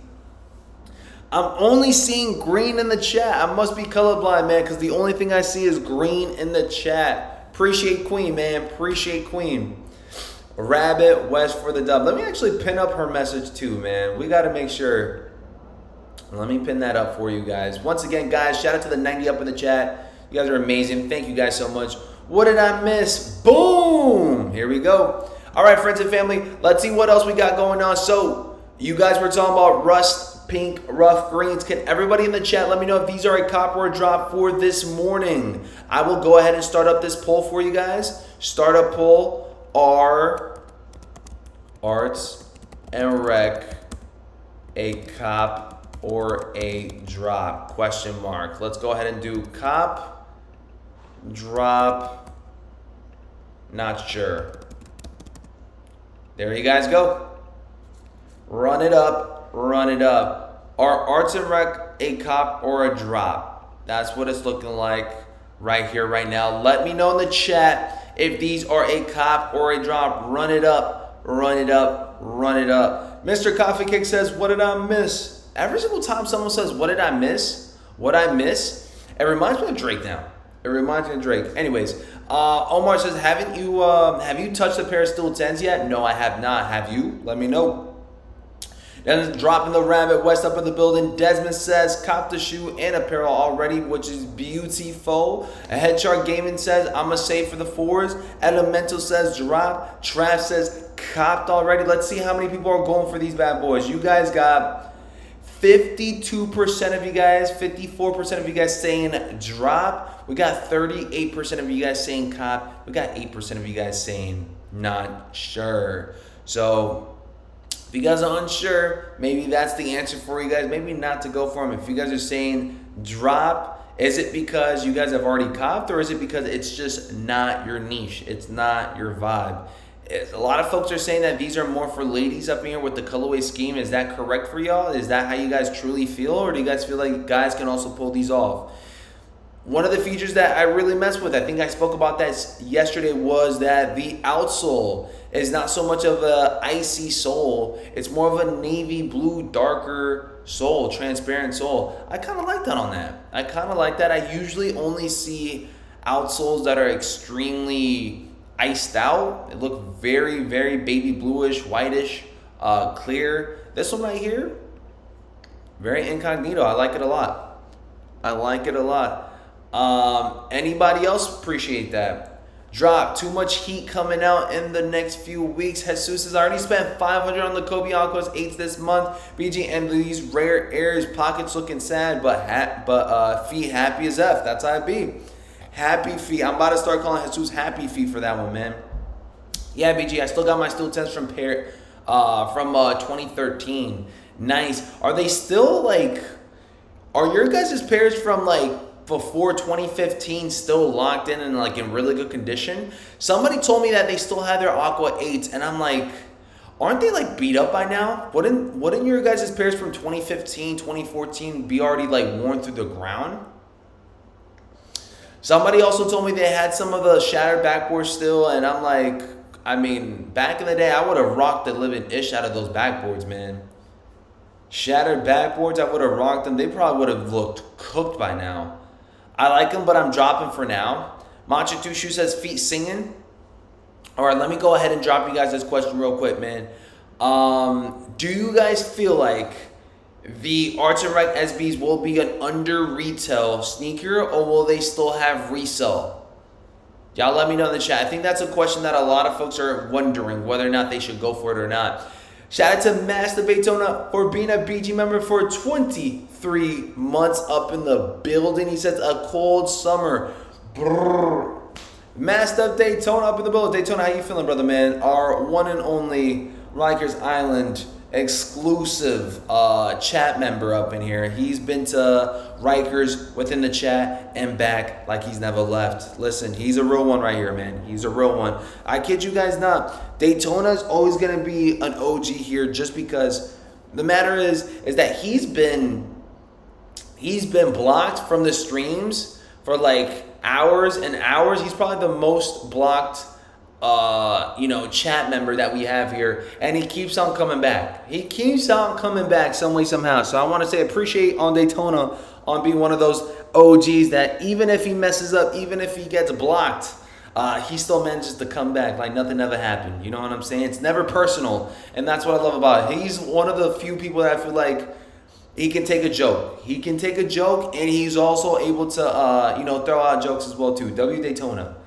I'm only seeing green in the chat. I must be colorblind, man, because the only thing I see is green in the chat. Appreciate Queen, man. Appreciate Queen. Rabbit West for the dub. Let me actually pin up her message too, man. We got to make sure. Let me pin that up for you guys. Once again, guys, shout out to the 90 up in the chat. You guys are amazing. Thank you guys so much. What did I miss? Boom! Here we go. All right, friends and family, let's see what else we got going on. So, you guys were talking about rust, pink, rough greens. Can everybody in the chat let me know if these are a cop or a drop for this morning? I will go ahead and start up this poll for you guys. Startup poll. Are arts and rec a cop or a drop? Question mark. Let's go ahead and do cop, drop, not sure. There you guys go. Run it up, run it up. Are Arts and Rec a cop or a drop? That's what it's looking like right here, right now. Let me know in the chat if these are a cop or a drop. Run it up, run it up, run it up. Mr. Coffee Cake says, what did I miss? Every single time someone says, what did I miss? What I miss? It reminds me of Drake now. It reminds me of Drake. Anyways, Omar says, have you touched a pair of Steel 10s yet? No, I have not. Have you? Let me know. Then dropping the rabbit west up in the building. Desmond says, cop the shoe and apparel already, which is beautiful. A Head Chart Gaming says, I'm a save for the 4s. Elemental says, drop. Trav says, copped already. Let's see how many people are going for these bad boys. You guys got 52% of you guys, 54% of you guys saying drop. We got 38% of you guys saying cop. We got 8% of you guys saying not sure. So if you guys are unsure, maybe that's the answer for you guys. Maybe not to go for them. If you guys are saying drop, is it because you guys have already copped, or is it because it's just not your niche? It's not your vibe. A lot of folks are saying that these are more for ladies up in here with the colorway scheme. Is that correct for y'all? Is that how you guys truly feel, or do you guys feel like guys can also pull these off? One of the features that I really mess with, I think I spoke about that yesterday, was that the outsole is not so much of a icy sole. It's more of a navy blue, darker sole, transparent sole. I kind of like that on that. I kind of like that. I usually only see outsoles that are extremely iced out. It look very, very baby bluish, whitish, clear. This one right here, very incognito. I like it a lot. I like it a lot. Anybody else appreciate that? Drop. Too much heat coming out in the next few weeks. Jesus has already spent $500 on the Kobe Alco's 8s this month. BG and these rare airs. Pockets looking sad, but feet happy as F. That's how it be. Happy feet. I'm about to start calling Jesus happy feet for that one, man. Yeah, BG. I still got my Steel 10s from 2013. Nice. Are they still like? Are your guys' pairs from like before 2015 still locked in and like in really good condition? Somebody told me that they still had their Aqua 8s, and I'm like, aren't they like beat up by now? Wouldn't your guys' pairs from 2015, 2014 be already like worn through the ground? Somebody also told me they had some of the shattered backboards still, and I'm like, I mean, back in the day, I would have rocked the living ish out of those backboards, man. Shattered backboards, I would have rocked them. They probably would have looked cooked by now. I like them, but I'm dropping for now. Matcha 2 Shoe says, feet singing. All right, let me go ahead and drop you guys this question real quick, man. Do you guys feel like the Arts and Rec SBs will be an under retail sneaker, or will they still have resale? Y'all let me know in the chat. I think that's a question that a lot of folks are wondering, whether or not they should go for it or not. Shout out to Master Daytona for being a BG member for 23 months up in the building. He says a cold summer. Brrr. Master Daytona up in the building. Daytona, how you feeling, brother, man? Our one and only Rikers Island exclusive chat member up in here. He's been to Rikers within the chat and back like he's never left. Listen, he's a real one right here, man. He's a real one. I kid you guys not. Daytona's always going to be an OG here, just because the matter is that he's been blocked from the streams for like hours and hours. He's probably the most blocked chat member that we have here, and he keeps on coming back. He keeps on coming back some way, somehow. So I want to say appreciate on Daytona on being one of those OGs that even if he messes up, even if he gets blocked, he still manages to come back like nothing ever happened. You know what I'm saying? It's never personal, and that's what I love about it. He's one of the few people that I feel like he can take a joke. He can take a joke, and he's also able to throw out jokes as well too. Daytona.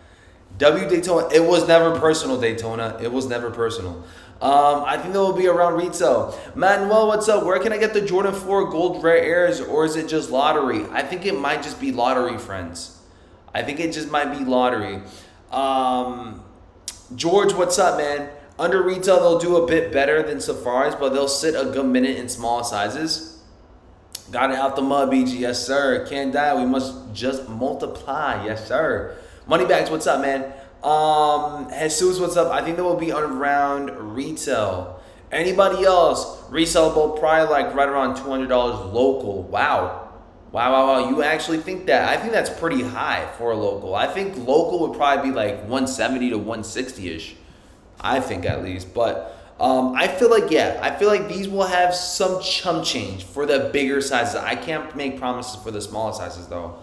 Daytona. It was never personal, Daytona. It was never personal. I think that will be around retail. Manuel, what's up? Where can I get the Jordan 4 gold rare airs, or is it just lottery? I think it might just be lottery, friends. I think it just might be lottery. George, what's up, man? Under retail, they'll do a bit better than Safaris, but they'll sit a good minute in small sizes. Got it out the mud, BG. Yes, sir. Can't die. We must just multiply. Yes, sir. Moneybags, what's up, man? Jesus, what's up? I think that will be around retail. Anybody else? Resellable, probably like right around $200 local. Wow. Wow. You actually think that? I think that's pretty high for a local. I think local would probably be like 170 to 160-ish. I think at least. But I feel like these will have some chump change for the bigger sizes. I can't make promises for the smaller sizes though.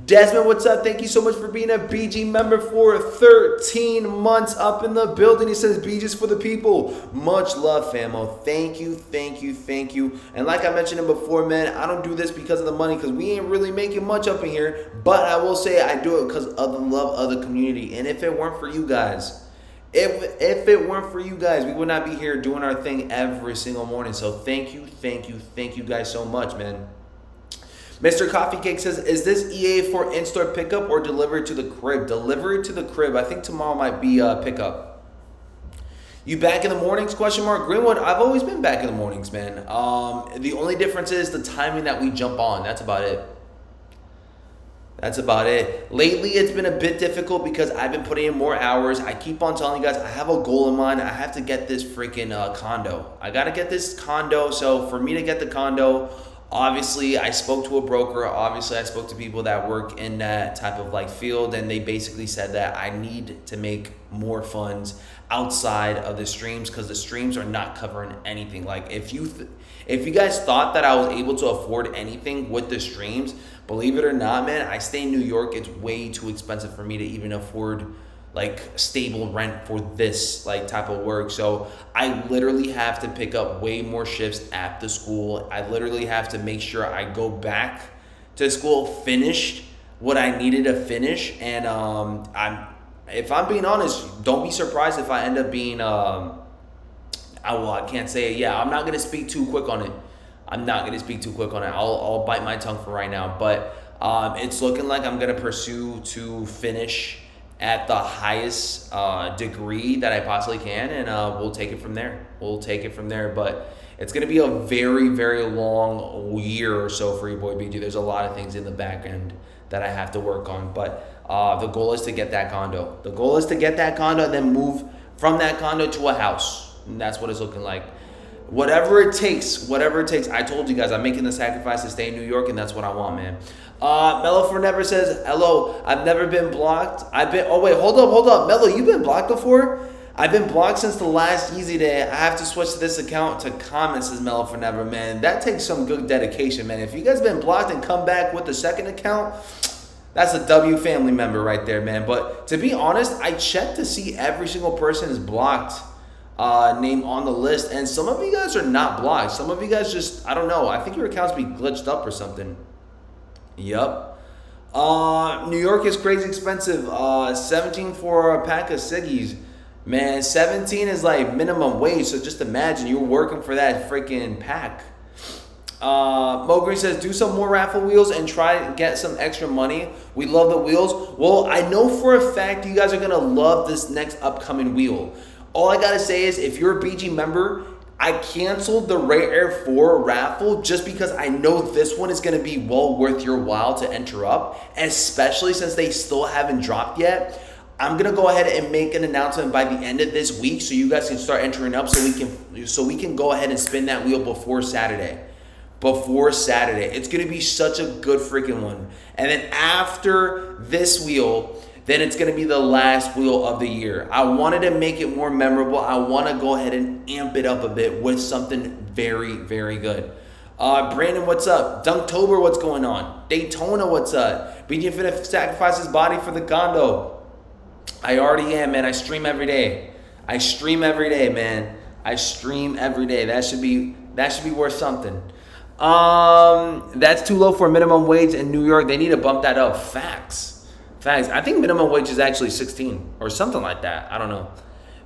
Desmond, what's up? Thank you so much for being a BG member for 13 months up in the building. He says, BG's for the people. Much love, famo. Thank you. And like I mentioned before, man, I don't do this because of the money because we ain't really making much up in here. But I will say I do it because of the love of the community. And if it weren't for you guys, if it weren't for you guys, we would not be here doing our thing every single morning. So thank you guys so much, man. Mr. Coffee Cake says, is this EA for in-store pickup or delivery to the crib? Delivery to the crib. I think tomorrow might be pickup. You back in the mornings? Question mark. Greenwood, I've always been back in the mornings, man. The only difference is the timing that we jump on. That's about it. Lately, it's been a bit difficult because I've been putting in more hours. I keep on telling you guys, I have a goal in mind. I have to get this freaking condo. I got to get this condo. So for me to get the condo, obviously, I spoke to a broker. Obviously, I spoke to people that work in that type of like field, and they basically said that I need to make more funds outside of the streams because the streams are not covering anything. Like if you guys thought that I was able to afford anything with the streams, believe it or not, man, I stay in New York. It's way too expensive for me to even afford like stable rent for this like type of work. So I literally have to pick up way more shifts at the school. I literally have to make sure I go back to school finished what I needed to finish. And if I'm being honest, don't be surprised if I end up being I can't say it. Yeah, I'm not gonna speak too quick on it. I'll bite my tongue for right now. But it's looking like I'm gonna pursue to finish at the highest degree that I possibly can, and we'll take it from there. But it's going to be a very, very long year or so for your boy BG. There's a lot of things in the back end that I have to work on, but the goal is to get that condo. And then move from that condo to a house. And that's what it's looking like. Whatever it takes. I told you guys I'm making the sacrifice to stay in New York, and that's what I want, man. Mello for Never says, hello, I've never been blocked. Hold up. Mello, you've been blocked before? I've been blocked since the last Yeezy Day. I have to switch this account to comments, says Mello for Never, man. That takes some good dedication, man. If you guys been blocked and come back with the second account, that's a W family member right there, man. But to be honest, I checked to see every single person is blocked name on the list, and some of you guys are not blocked. Some of you guys just, I don't know, I think your accounts be glitched up or something. Yup. New York is crazy expensive. 17 for a pack of ciggies. Man, 17 is like minimum wage, so just imagine you're working for that freaking pack. Mo Green says, do some more raffle wheels and try and get some extra money. We love the wheels. Well, I know for a fact you guys are going to love this next upcoming wheel. All I got to say is if you're a BG member, I canceled the Ray Air 4 raffle just because I know this one is going to be well worth your while to enter up, especially since they still haven't dropped yet. I'm going to go ahead and make an announcement by the end of this week so you guys can start entering up so we can go ahead and spin that wheel before Saturday. It's going to be such a good freaking one. And then after this wheel, then it's going to be the last wheel of the year. I wanted to make it more memorable. I want to go ahead and amp it up a bit with something very, very good. Brandon, what's up? Dunktober, what's going on? Daytona, what's up? BG finna sacrifice his body for the condo. I already am, man. I stream every day, man. That should be worth something. That's too low for minimum wage in New York. They need to bump that up. Facts. I think minimum wage is actually 16 or something like that. I don't know.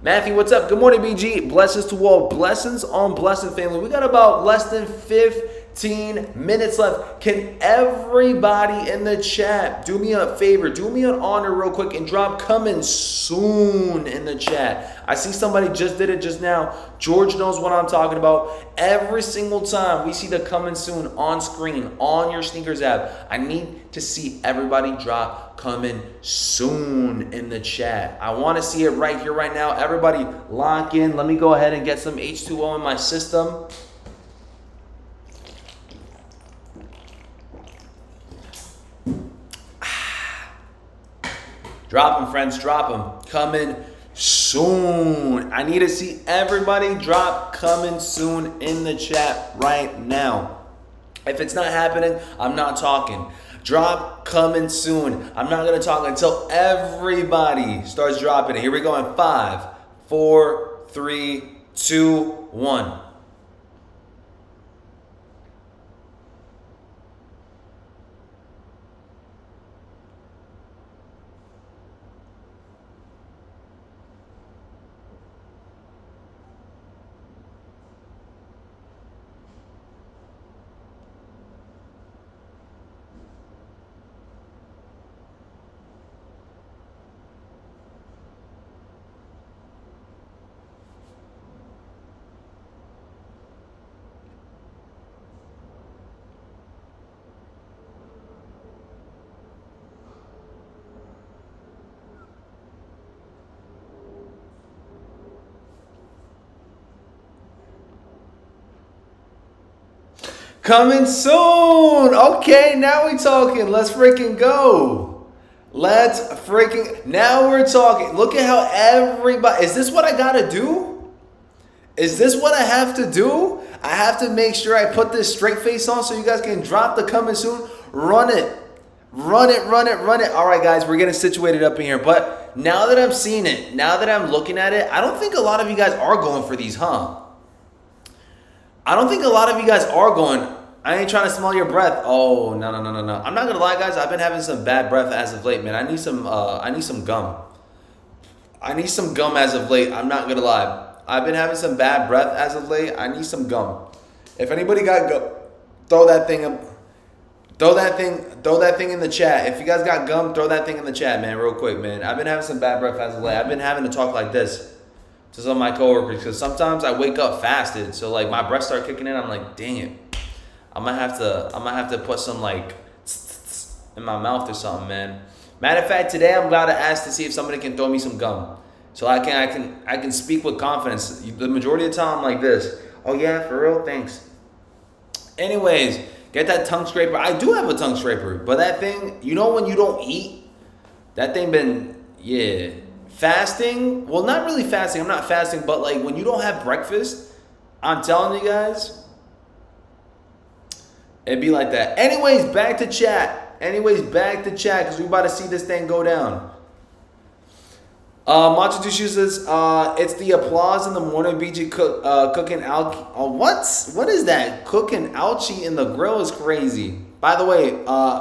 Matthew, what's up? Good morning, BG. Blessings to all. Blessings on blessing, family. We got about less than 15 minutes left. Can everybody in the chat do me a favor, do me an honor real quick and drop coming soon in the chat? I see somebody just did it just now. George knows what I'm talking about. Every single time we see the coming soon on screen on your sneakers app, I need to see everybody drop coming soon in the chat. I want to see it right here, right now. Everybody lock in. Let me go ahead and get some H2O in my system. Drop them, friends. Drop them. Coming soon. I need to see everybody drop coming soon in the chat right now. If it's not happening, I'm not talking. Drop coming soon. I'm not going to talk until everybody starts dropping it. Here we go in 5, 4, 3, 2, 1. Coming soon. Okay, now we talking. Let's freaking go. Now we're talking. Look at how everybody, is this what I gotta do? Is this what I have to do? I have to make sure I put this straight face on so you guys can drop the coming soon. Run it. Run it. All right, guys, we're getting situated up in here. But now that I'm seeing it, now that I'm looking at it, I don't think a lot of you guys are going for these, huh? I don't think a lot of you guys are going. I ain't trying to smell your breath. Oh, no. I'm not gonna lie, guys. I've been having some bad breath as of late, man. I need some gum. I need some gum as of late. I'm not gonna lie. I've been having some bad breath as of late. I need some gum. If anybody got gum, throw that thing up. Throw that thing in the chat. If you guys got gum, throw that thing in the chat, man, real quick, man. I've been having some bad breath as of late. I've been having to talk like this to some of my coworkers because sometimes I wake up fasted, so like my breath start kicking in. I'm like, dang it, I'm gonna have to put some like in my mouth or something, man. Matter of fact, today I'm about to ask to see if somebody can throw me some gum, so I can speak with confidence. The majority of the time I'm like this. Oh yeah, for real, thanks. Anyways, get that tongue scraper. I do have a tongue scraper, but that thing, you know, when you don't eat, that thing been fasting. Well, not really fasting. I'm not fasting, but like when you don't have breakfast, I'm telling you guys, it'd be like that. Anyways, back to chat. Because we about to see this thing go down. Macho Dushu says, it's the applause in the morning. BG cooking out. What is that? Cooking ouchie in the grill is crazy. By the way,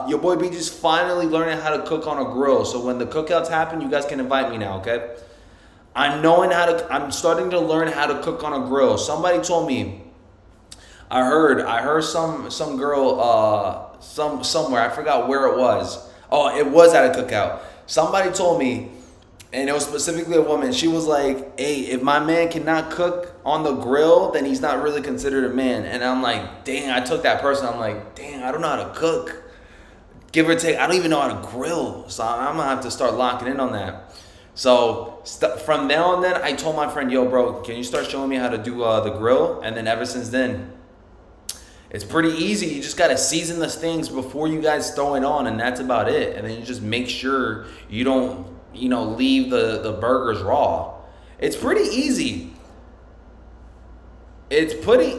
your boy BG's finally learning how to cook on a grill. So when the cookouts happen, you guys can invite me now, okay? I'm starting to learn how to cook on a grill. Somebody told me, I heard some girl somewhere, I forgot where it was. Oh, it was at a cookout. Somebody told me, and it was specifically a woman. She was like, hey, if my man cannot cook on the grill, then he's not really considered a man. And I'm like, dang, I took that person. I'm like, dang, I don't know how to cook. Give or take, I don't even know how to grill. So I'm going to have to start locking in on that. So from now on then, I told my friend, yo, bro, can you start showing me how to do the grill? And then ever since then, it's pretty easy. You just got to season the things before you guys throw it on, and that's about it. And then you just make sure you don't, leave the burgers raw. It's pretty easy. It's pretty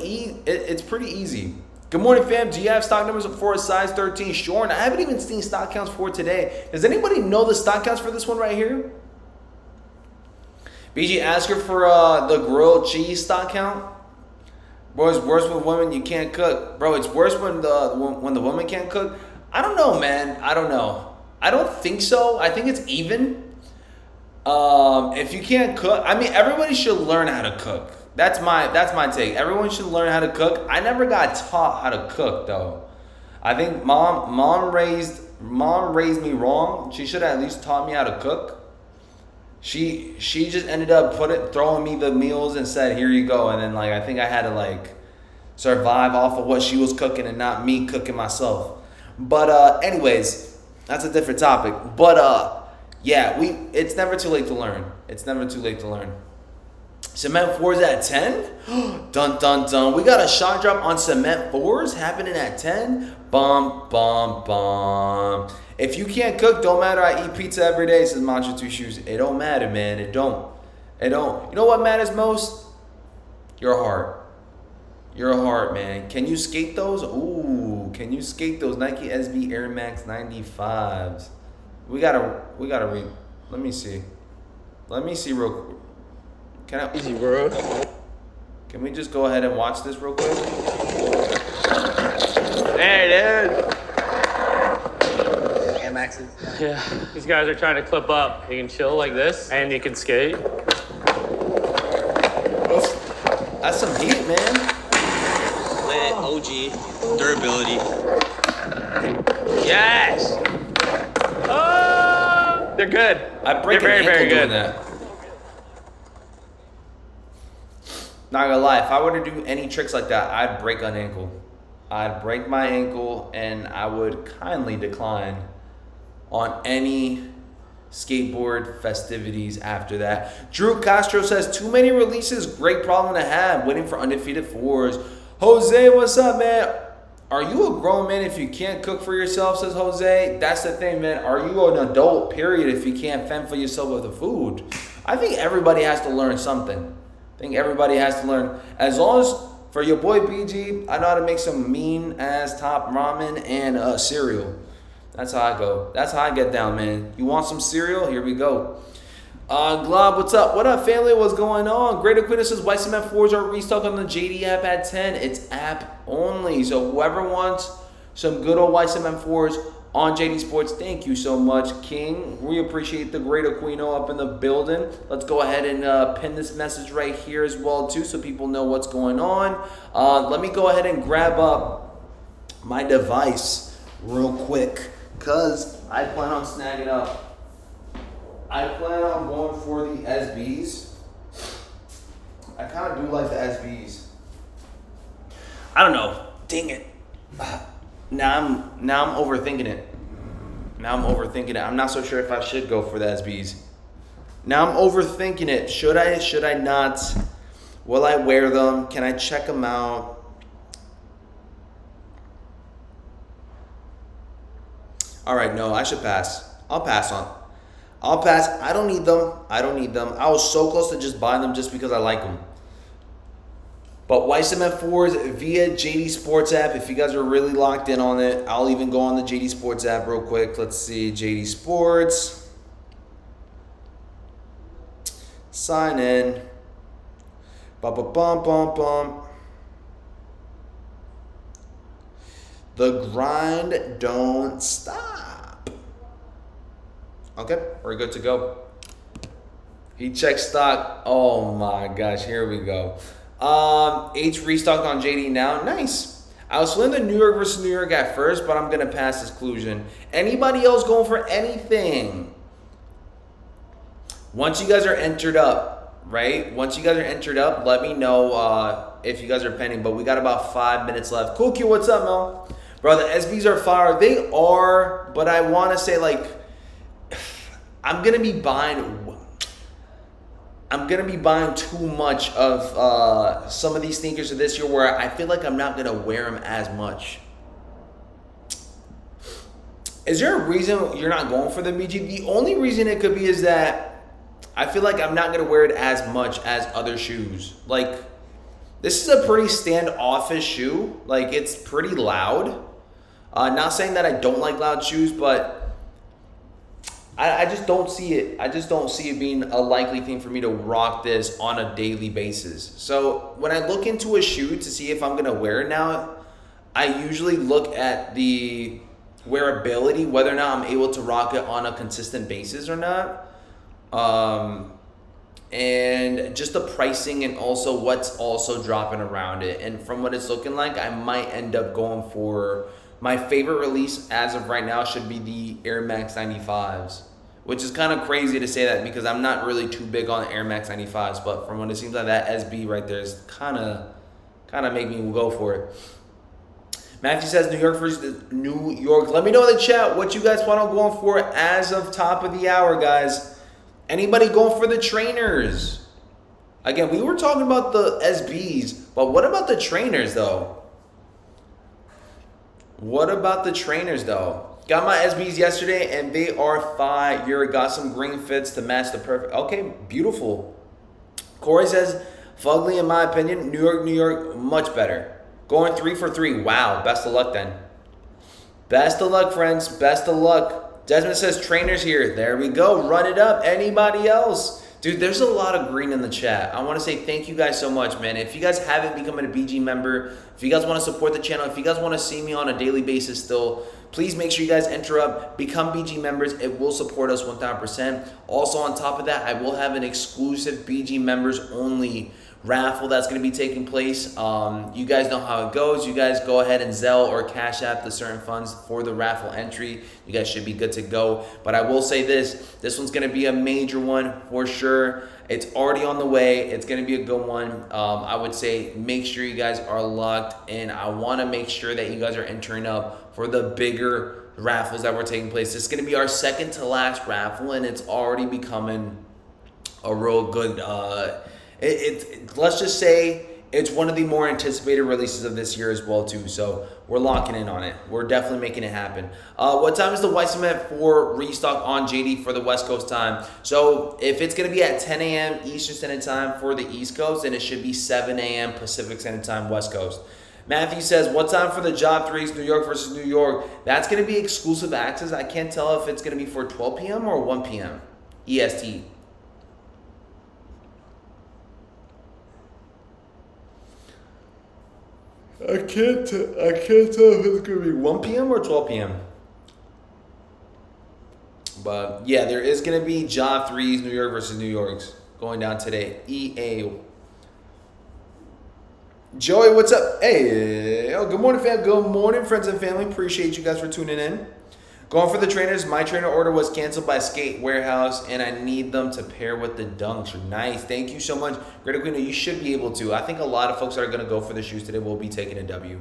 easy. Good morning, fam. Do you have stock numbers for a size 13 short? I haven't even seen stock counts for today. Does anybody know the stock counts for this one right here? BG, ask her for the grilled cheese stock count. Bro, it's worse with women. You can't cook. Bro, it's worse when the woman can't cook. I don't know, man. I don't know. I don't think so. I think it's even. If you can't cook, I mean, everybody should learn how to cook. That's my take. Everyone should learn how to cook. I never got taught how to cook though. I think mom raised me wrong. She should have at least taught me how to cook. She just ended up throwing me the meals and said, "Here you go." And then like I think I had to like survive off of what she was cooking and not me cooking myself. But anyways, that's a different topic. But yeah, it's never too late to learn. It's never too late to learn. Cement 4s at 10? Dun dun dun. We got a shot drop on cement 4s happening at 10. Bum bum bum. If you can't cook, don't matter. I eat pizza every day, says Mantra 2 Shoes. It don't matter, man. It don't. You know what matters most? Your heart. Your heart, man. Can you skate those? Ooh, can you skate those Nike SB Air Max 95s? We gotta read. Let me see real quick. Easy, bro. Can we just go ahead and watch this real quick? There it is. Air Maxes. Yeah, these guys are trying to clip up. You can chill like this, and you can skate. That's some heat, man. Lit, OG, durability. Yes. Oh, they're good. They're very, very good. That. Not gonna lie, if I were to do any tricks like that, I'd break an ankle. I'd break my ankle and I would kindly decline on any skateboard festivities after that. Drew Castro says, too many releases, great problem to have, waiting for undefeated 4s. Jose, what's up, man? Are you a grown man if you can't cook for yourself, says Jose? That's the thing, man. Are you an adult, period, if you can't fend for yourself with the food? I think everybody has to learn something. Everybody has to learn. As long as, for your boy BG, I know how to make some mean-ass top ramen and cereal. That's how I go. That's how I get down, man. You want some cereal? Here we go. Glob, what's up? What up, family? What's going on? Greater Queen says, White Cement 4s are restocked on the JD app at 10. It's app only. So whoever wants some good old White Cement 4s on Jdsports, thank you so much, King. We appreciate the Great Aquino up in the building. Let's go ahead and pin this message right here as well, too, so people know what's going on. Let me go ahead and grab up my device real quick, because I plan on snagging up. I plan on going for the SBs. I kind of do like the SBs. I don't know. Dang it. Now I'm overthinking it. I'm not so sure if I should go for the SBs. Now I'm overthinking it. Should I not? Will I wear them? Can I check them out? All right, no, I should pass. I'll pass. I don't need them. I was so close to just buying them just because I like them. But White Cement 4s via Jdsports app. If you guys are really locked in on it, I'll even go on the Jdsports app real quick. Let's see, Jdsports. Sign in. Bum, bum, bum, bum, bum. The grind don't stop. Okay, we're good to go. He checked stock. Oh my gosh, here we go. H restocked on JD now. Nice. I was feeling the New York versus New York at first, but I'm going to pass this conclusion. Anybody else going for anything? Once you guys are entered up, right? Let me know if you guys are pending. But we got about 5 minutes left. Cool Q, what's up, Mel? Bro, the SBs are fire. They are, but I want to say, like, I'm going to be buying too much of some of these sneakers for this year where I feel like I'm not going to wear them as much. Is there a reason you're not going for the BG? The only reason it could be is that I feel like I'm not going to wear it as much as other shoes. Like, this is a pretty standoffish shoe. Like, it's pretty loud. Not saying that I don't like loud shoes, but I just don't see it. I just don't see it being a likely thing for me to rock this on a daily basis. So when I look into a shoe to see if I'm going to wear it now, I usually look at the wearability, whether or not I'm able to rock it on a consistent basis or not. and just the pricing and also what's also dropping around it. And from what it's looking like, I might end up going for my favorite release as of right now should be the Air Max 95s, which is kind of crazy to say that because I'm not really too big on Air Max 95s, but from what it seems like that SB right there is kind of make me go for it. Matthew says New York versus New York. Let me know in the chat what you guys plan on going for as of top of the hour, guys. Anybody going for the trainers? Again, we were talking about the SBs, but what about the trainers, though? What about the trainers, though? Got my SBs yesterday, and they are fire. Got some green fits to match the perfect. Okay, beautiful. Corey says, fugly, in my opinion, New York, much better. Going 3 for 3. Wow, best of luck, then. Best of luck, friends. Best of luck. Desmond says trainers here. There we go. Run it up. Anybody else? Dude, there's a lot of green in the chat. I want to say thank you guys so much, man. If you guys haven't become a BG member, if you guys want to support the channel, if you guys want to see me on a daily basis still, please make sure you guys enter up, become BG members. It will support us 1000%. Also, on top of that, I will have an exclusive BG members only raffle that's going to be taking place. You guys know how it goes. You guys go ahead and Zelle or Cash App the certain funds for the raffle entry. You guys should be good to go. But I will say this one's going to be a major one for sure. It's already on the way. It's going to be a good one. I would say make sure you guys are locked in. I want to make sure that you guys are entering up for the bigger raffles that were taking place. This is going to be our second to last raffle, and it's already becoming a real good let's just say it's one of the more anticipated releases of this year as well too. So we're locking in on it. We're definitely making it happen. What time is the white cement for restock on JD for the West Coast time? So if it's going to be at 10 a.m. Eastern Standard Time for the East Coast, then it should be 7 a.m. Pacific Standard Time West Coast. Matthew says, what time for the Job 3s, New York versus New York? That's going to be exclusive access. I can't tell if it's going to be for 12 p.m. or 1 p.m. EST. I can't tell if it's going to be 1 p.m. or 12 p.m. But, yeah, there is going to be Job 3s, New York versus New York's going down today. EA. Joey, what's up? Hey, good morning, fam. Good morning, friends and family. Appreciate you guys for tuning in. Going for the trainers. My trainer order was canceled by Skate Warehouse, and I need them to pair with the dunks. Nice. Thank you so much. Great Aquino, you should be able to. I think a lot of folks that are going to go for the shoes today will be taking a W.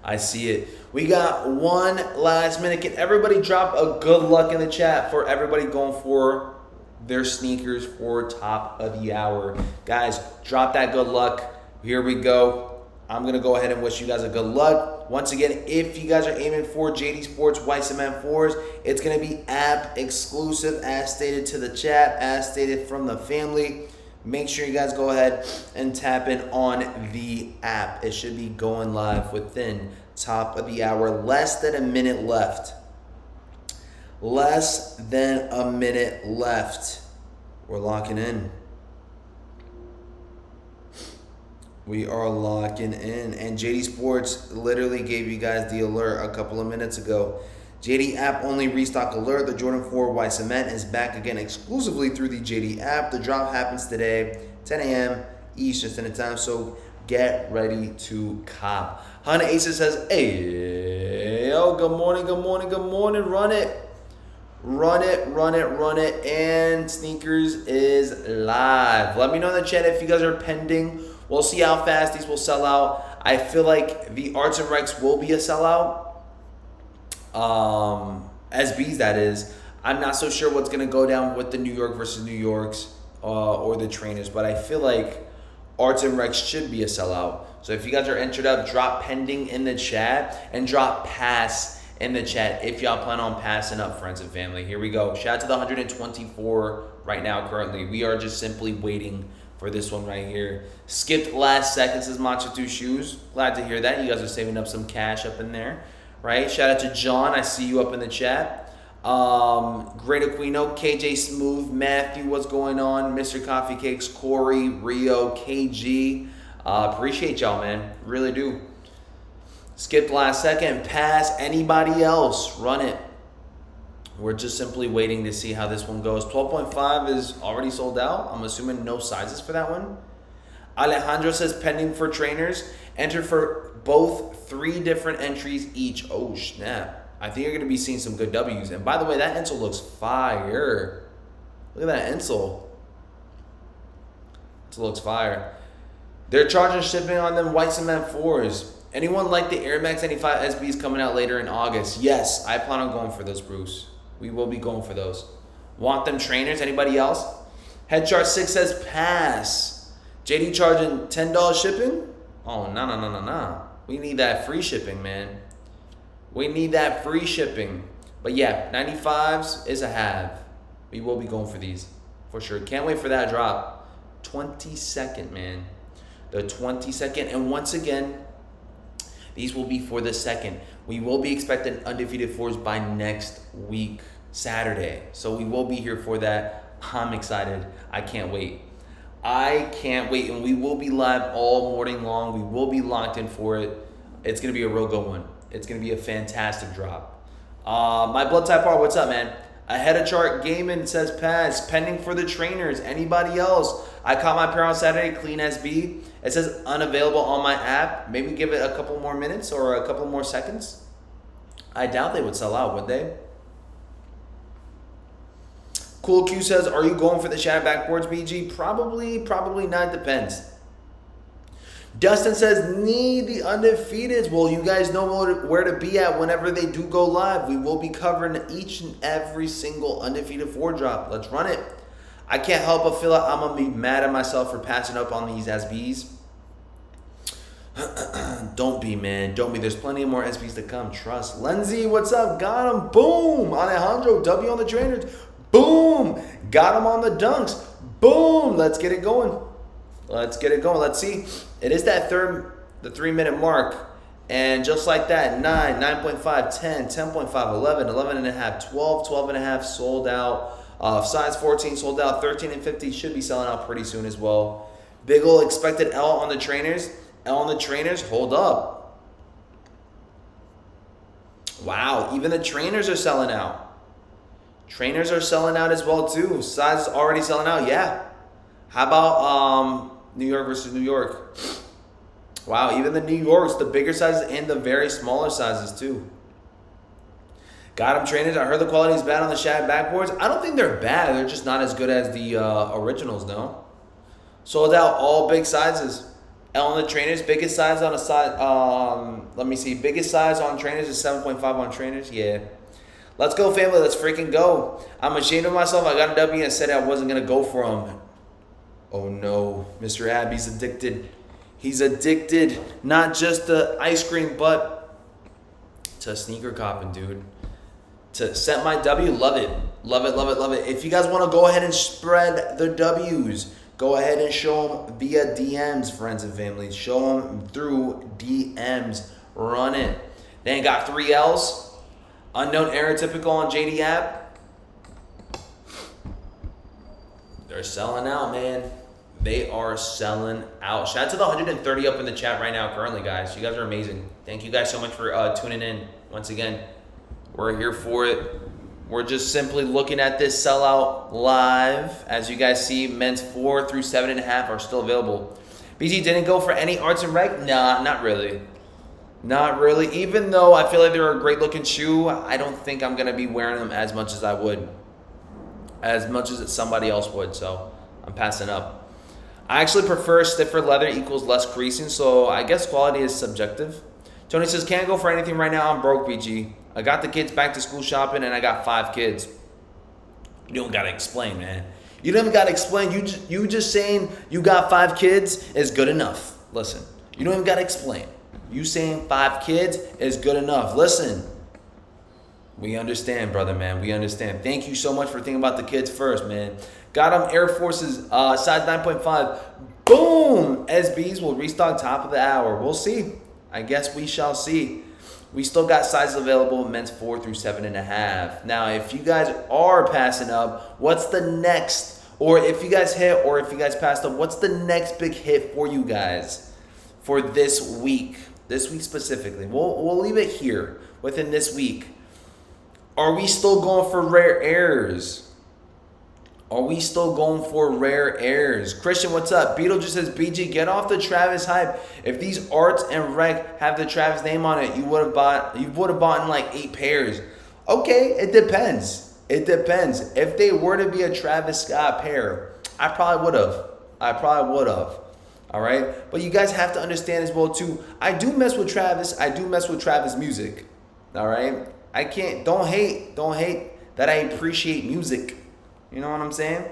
I see it. We got one last minute. Can everybody drop a good luck in the chat for everybody going for their sneakers for top of the hour? Guys, drop that good luck. Here we go. I'm going to go ahead and wish you guys a good luck. Once again, if you guys are aiming for Jdsports White Cement 4s, it's going to be app exclusive as stated to the chat, as stated from the family. Make sure you guys go ahead and tap in on the app. It should be going live within top of the hour. Less than a minute left. Less than a minute left. We're locking in. We are locking in. And Jdsports literally gave you guys the alert a couple of minutes ago. JD app only restock alert. The Jordan 4 White Cement is back again exclusively through the JD app. The drop happens today, 10 a.m. Eastern Standard Time. So get ready to cop. Hannah Aces says, hey, yo, good morning, good morning, good morning. Run it. Run it, run it, run it. And sneakers is live. Let me know in the chat if you guys are pending. We'll see how fast these will sell out. I feel like the Arts and Recs will be a sellout. SBs, that is. I'm not so sure what's going to go down with the New York versus New Yorks or the trainers, but I feel like Arts and Recs should be a sellout. So if you guys are entered up, drop pending in the chat and drop pass in the chat if y'all plan on passing up, friends and family. Here we go. Shout out to the 124 right now currently. We are just simply waiting for this one right here. Skipped last second, says Matcha 2 Shoes. Glad to hear that. You guys are saving up some cash up in there, right? Shout out to John. I see you up in the chat. Great Aquino, KJ Smooth, Matthew, what's going on? Mr. Coffee Cakes, Corey, Rio, KG. Appreciate y'all, man. Really do. Skipped last second. Pass. Anybody else? Run it. We're just simply waiting to see how this one goes. 12.5 is already sold out. I'm assuming no sizes for that one. Alejandro says pending for trainers. Enter for both 3 different entries each. Oh, snap. I think you're going to be seeing some good W's. And by the way, that insole looks fire. Look at that insole. It looks fire. They're charging shipping on them white cement 4s. Anyone like the Air Max 95 SBs coming out later in August? Yes, I plan on going for those, Bruce. We will be going for those. Want them trainers? Anybody else? Headchart 6 says pass. JD charging $10 shipping? Oh, no. We need that free shipping, man. We need that free shipping. But yeah, 95s is a have. We will be going for these for sure. Can't wait for that drop. 22nd, man. The 22nd. And once again, these will be for the 2nd. We will be expecting undefeated 4s by next week, Saturday. So we will be here for that. I'm excited. I can't wait. And we will be live all morning long. We will be locked in for it. It's going to be a real good one. It's going to be a fantastic drop. My blood type R, what's up, man? Ahead of chart, Gaiman says pass. Pending for the trainers. Anybody else? I caught my pair on Saturday, clean SB. It says unavailable on my app. Maybe give it a couple more minutes or a couple more seconds. I doubt they would sell out, would they? Cool Q says, are you going for the shadow backboards, BG? Probably not. Depends. Dustin says, need the undefeateds. Well, you guys know where to be at whenever they do go live. We will be covering each and every single undefeated 4 drop. Let's run it. I can't help but feel like I'm going to be mad at myself for passing up on these SBs. Don't be, man. Don't be. There's plenty of more SBs to come. Trust. Lindsay, what's up? Got him. Boom. Alejandro, W on the trainers. Boom. Got him on the dunks. Boom. Let's get it going. Let's see. It is that the 3-minute mark. And just like that, 9, 9.5, 10, 10.5, 11, 11.5, 12, 12.5 sold out. Size 14 sold out. 13 and 50 should be selling out pretty soon as well. Big ol' expected L on the trainers. Hold up. Wow, even the trainers are selling out. Trainers are selling out as well too. Size is already selling out, yeah. How about New York versus New York? Wow, even the New Yorks, the bigger sizes and the very smaller sizes too. Got them trainers. I heard the quality is bad on the shad backboards. I don't think they're bad. They're just not as good as the originals, no. Sold out all big sizes. L on the trainers, biggest size on a side. Let me see. Biggest size on trainers is 7.5 on trainers. Yeah. Let's go, family. Let's freaking go. I'm ashamed of myself. I got a W and said I wasn't going to go for him. Oh, no. Mr. Abby's addicted. He's addicted. Not just to ice cream, but to sneaker copping, dude. To set my W, love it. Love it. If you guys want to go ahead and spread the W's, go ahead and show them via DMs, friends and family. Show them through DMs. Run it. Then got 3 L's. Unknown error typical on JD app. They're selling out, man. They are selling out. Shout out to the 130 up in the chat right now currently, guys. You guys are amazing. Thank you guys so much for tuning in. Once again, we're here for it. We're just simply looking at this sellout live. As you guys see, men's 4 through 7.5 are still available. BG didn't go for any arts and rec? Nah, not really. Not really. Even though I feel like they're a great looking shoe, I don't think I'm going to be wearing them as much as I would. As much as somebody else would. So I'm passing up. I actually prefer stiffer leather equals less creasing. So I guess quality is subjective. Tony says, can't go for anything right now. I'm broke, BG. I got the kids back to school shopping and I got 5 kids. You don't got to explain, man. You don't even got to explain. You just saying you got 5 kids is good enough. Listen, you don't even got to explain. You saying 5 kids is good enough. Listen, we understand, brother, man. We understand. Thank you so much for thinking about the kids first, man. Got them Air Forces, size 9.5. Boom! SBs will restock top of the hour. We'll see. I guess we shall see. We still got sizes available, men's 4 through 7.5. Now, if you guys are passing up, what's the next? Or if you guys hit, or if you guys passed up, what's the next big hit for you guys for this week? This week specifically. We'll leave it here within this week. Are we still going for rare airs? Are we still going for rare airs? Christian, what's up? Beetle just says, BG, get off the Travis hype. If these arts and rec have the Travis name on it, you would have bought in like 8 pairs. Okay, it depends. It depends. If they were to be a Travis Scott pair, I probably would have. All right? But you guys have to understand as well too, I do mess with Travis. I do mess with Travis music. All right? I can't, don't hate that I appreciate music. You know what I'm saying?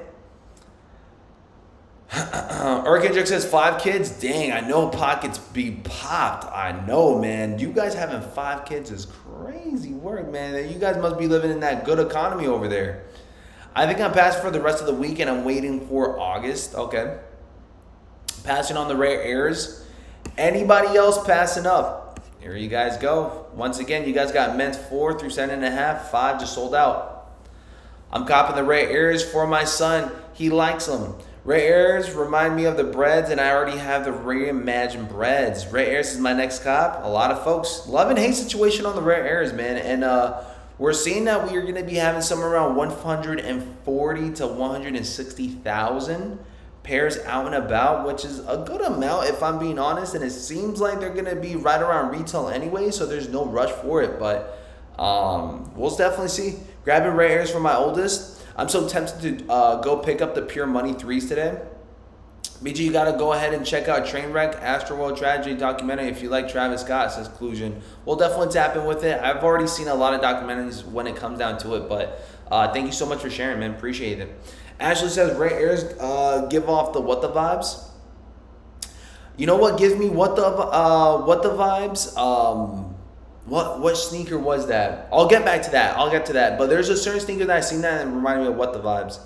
Erkendrick says 5 kids. Dang, I know pockets be popped. I know, man. You guys having 5 kids is crazy work, man. You guys must be living in that good economy over there. I think I'm passing for the rest of the week, and I'm waiting for August. Okay. Passing on the rare airs. Anybody else passing up? Here you guys go. Once again, you guys got men's 4 through 7.5. 5 just sold out. I'm copping the rare airs for my son. He likes them. Rare airs remind me of the breads, and I already have the reimagined breads. Rare airs is my next cop. A lot of folks love and hate situation on the rare airs, man. And we're seeing that we are going to be having somewhere around 140 to 160,000 pairs out and about, which is a good amount if I'm being honest. And it seems like they're going to be right around retail anyway, so there's no rush for it. But we'll definitely see. Grabbing rare airs for my oldest. I'm so tempted to go pick up the Pure Money 3s today. BG, you got to go ahead and check out Trainwreck, Astroworld Tragedy documentary if you like Travis Scott, says Clusion. We'll definitely tap in with it. I've already seen a lot of documentaries when it comes down to it, but thank you so much for sharing, man. Appreciate it. Ashley says rare airs give off the what the vibes. You know what gives me what the vibes? What sneaker was that? I'll get back to that. But there's a certain sneaker that I seen that and reminded me of what the vibes.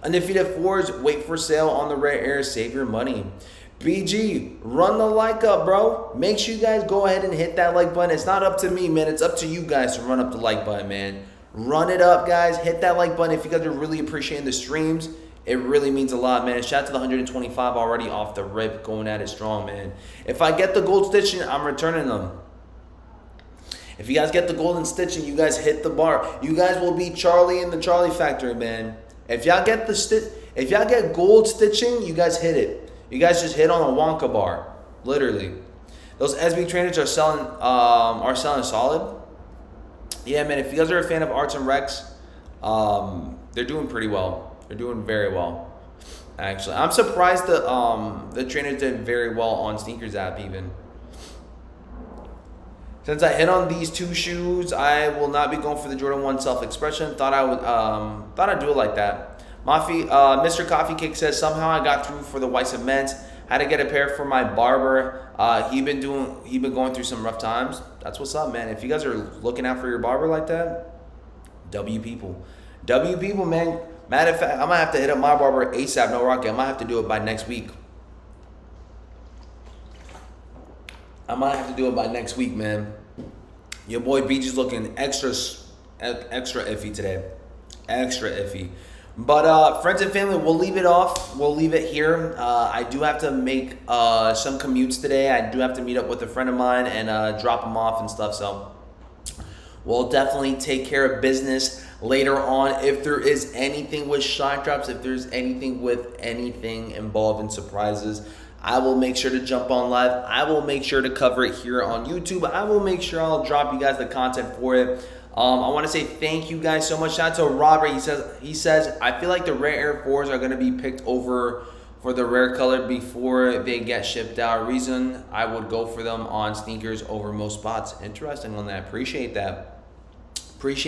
Undefeated 4'S, wait for sale on the rare air, save your money. BG, run the like up, bro. Make sure you guys go ahead and hit that like button. It's not up to me, man. It's up to you guys to run up the like button, man. Run it up, guys. Hit that like button if you guys are really appreciating the streams. It really means a lot, man. Shout out to the 125 already off the rip, going at it strong, man. If I get the gold stitching, I'm returning them. If you guys get the golden stitching, you guys hit the bar. You guys will be Charlie in the Charlie Factory, man. If y'all get gold stitching, you guys hit it. You guys just hit on a Wonka bar, literally. Those SB trainers are selling solid. Yeah, man. If you guys are a fan of arts and recs, they're doing pretty well. They're doing very well, actually. I'm surprised the trainers did very well on Sneakers app even. Since I hit on these 2 shoes, I will not be going for the Jordan 1 self-expression. Thought I'd do it like that. Mr. Coffee Cake says, somehow I got through for the white cements. Had to get a pair for my barber. He been going through some rough times. That's what's up, man. If you guys are looking out for your barber like that, W people, man. Matter of fact, I'm gonna have to hit up my barber ASAP. No rocket. I might have to do it by next week. Man. Your boy BG's looking extra iffy today. Extra iffy. But friends and family, we'll leave it off. We'll leave it here. I do have to make some commutes today. I do have to meet up with a friend of mine and drop him off and stuff. So we'll definitely take care of business later on. If there is anything with shot drops, if there's anything with anything involved in surprises, I will make sure to jump on live. I will make sure to cover it here on YouTube. I will make sure I'll drop you guys the content for it. I want to say thank you guys so much. Shout out to Robert. He says I feel like the rare Air 4s are going to be picked over for the rare color before they get shipped out. Reason I would go for them on sneakers over most spots. Interesting on that. Appreciate that. Preach.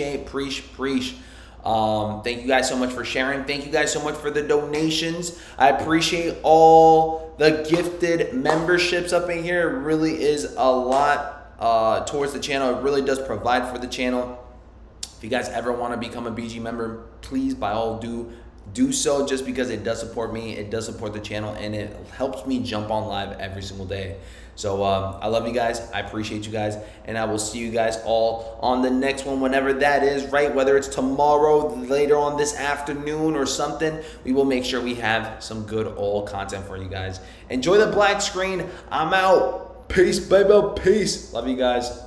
Thank you guys so much for sharing. Thank you guys so much for the donations. I appreciate all the gifted memberships up in here. It really is a lot towards the channel. It really does provide for the channel. If you guys ever want to become a BG member, please by all do so, just because it does support me, it does support the channel, and it helps me jump on live every single day. So I love you guys. I appreciate you guys, and I will see you guys all on the next one, whenever that is, right? Whether it's tomorrow, later on this afternoon, or something, we will make sure we have some good old content for you guys. Enjoy the black screen. I'm out. Peace, baby. Peace. Love you guys.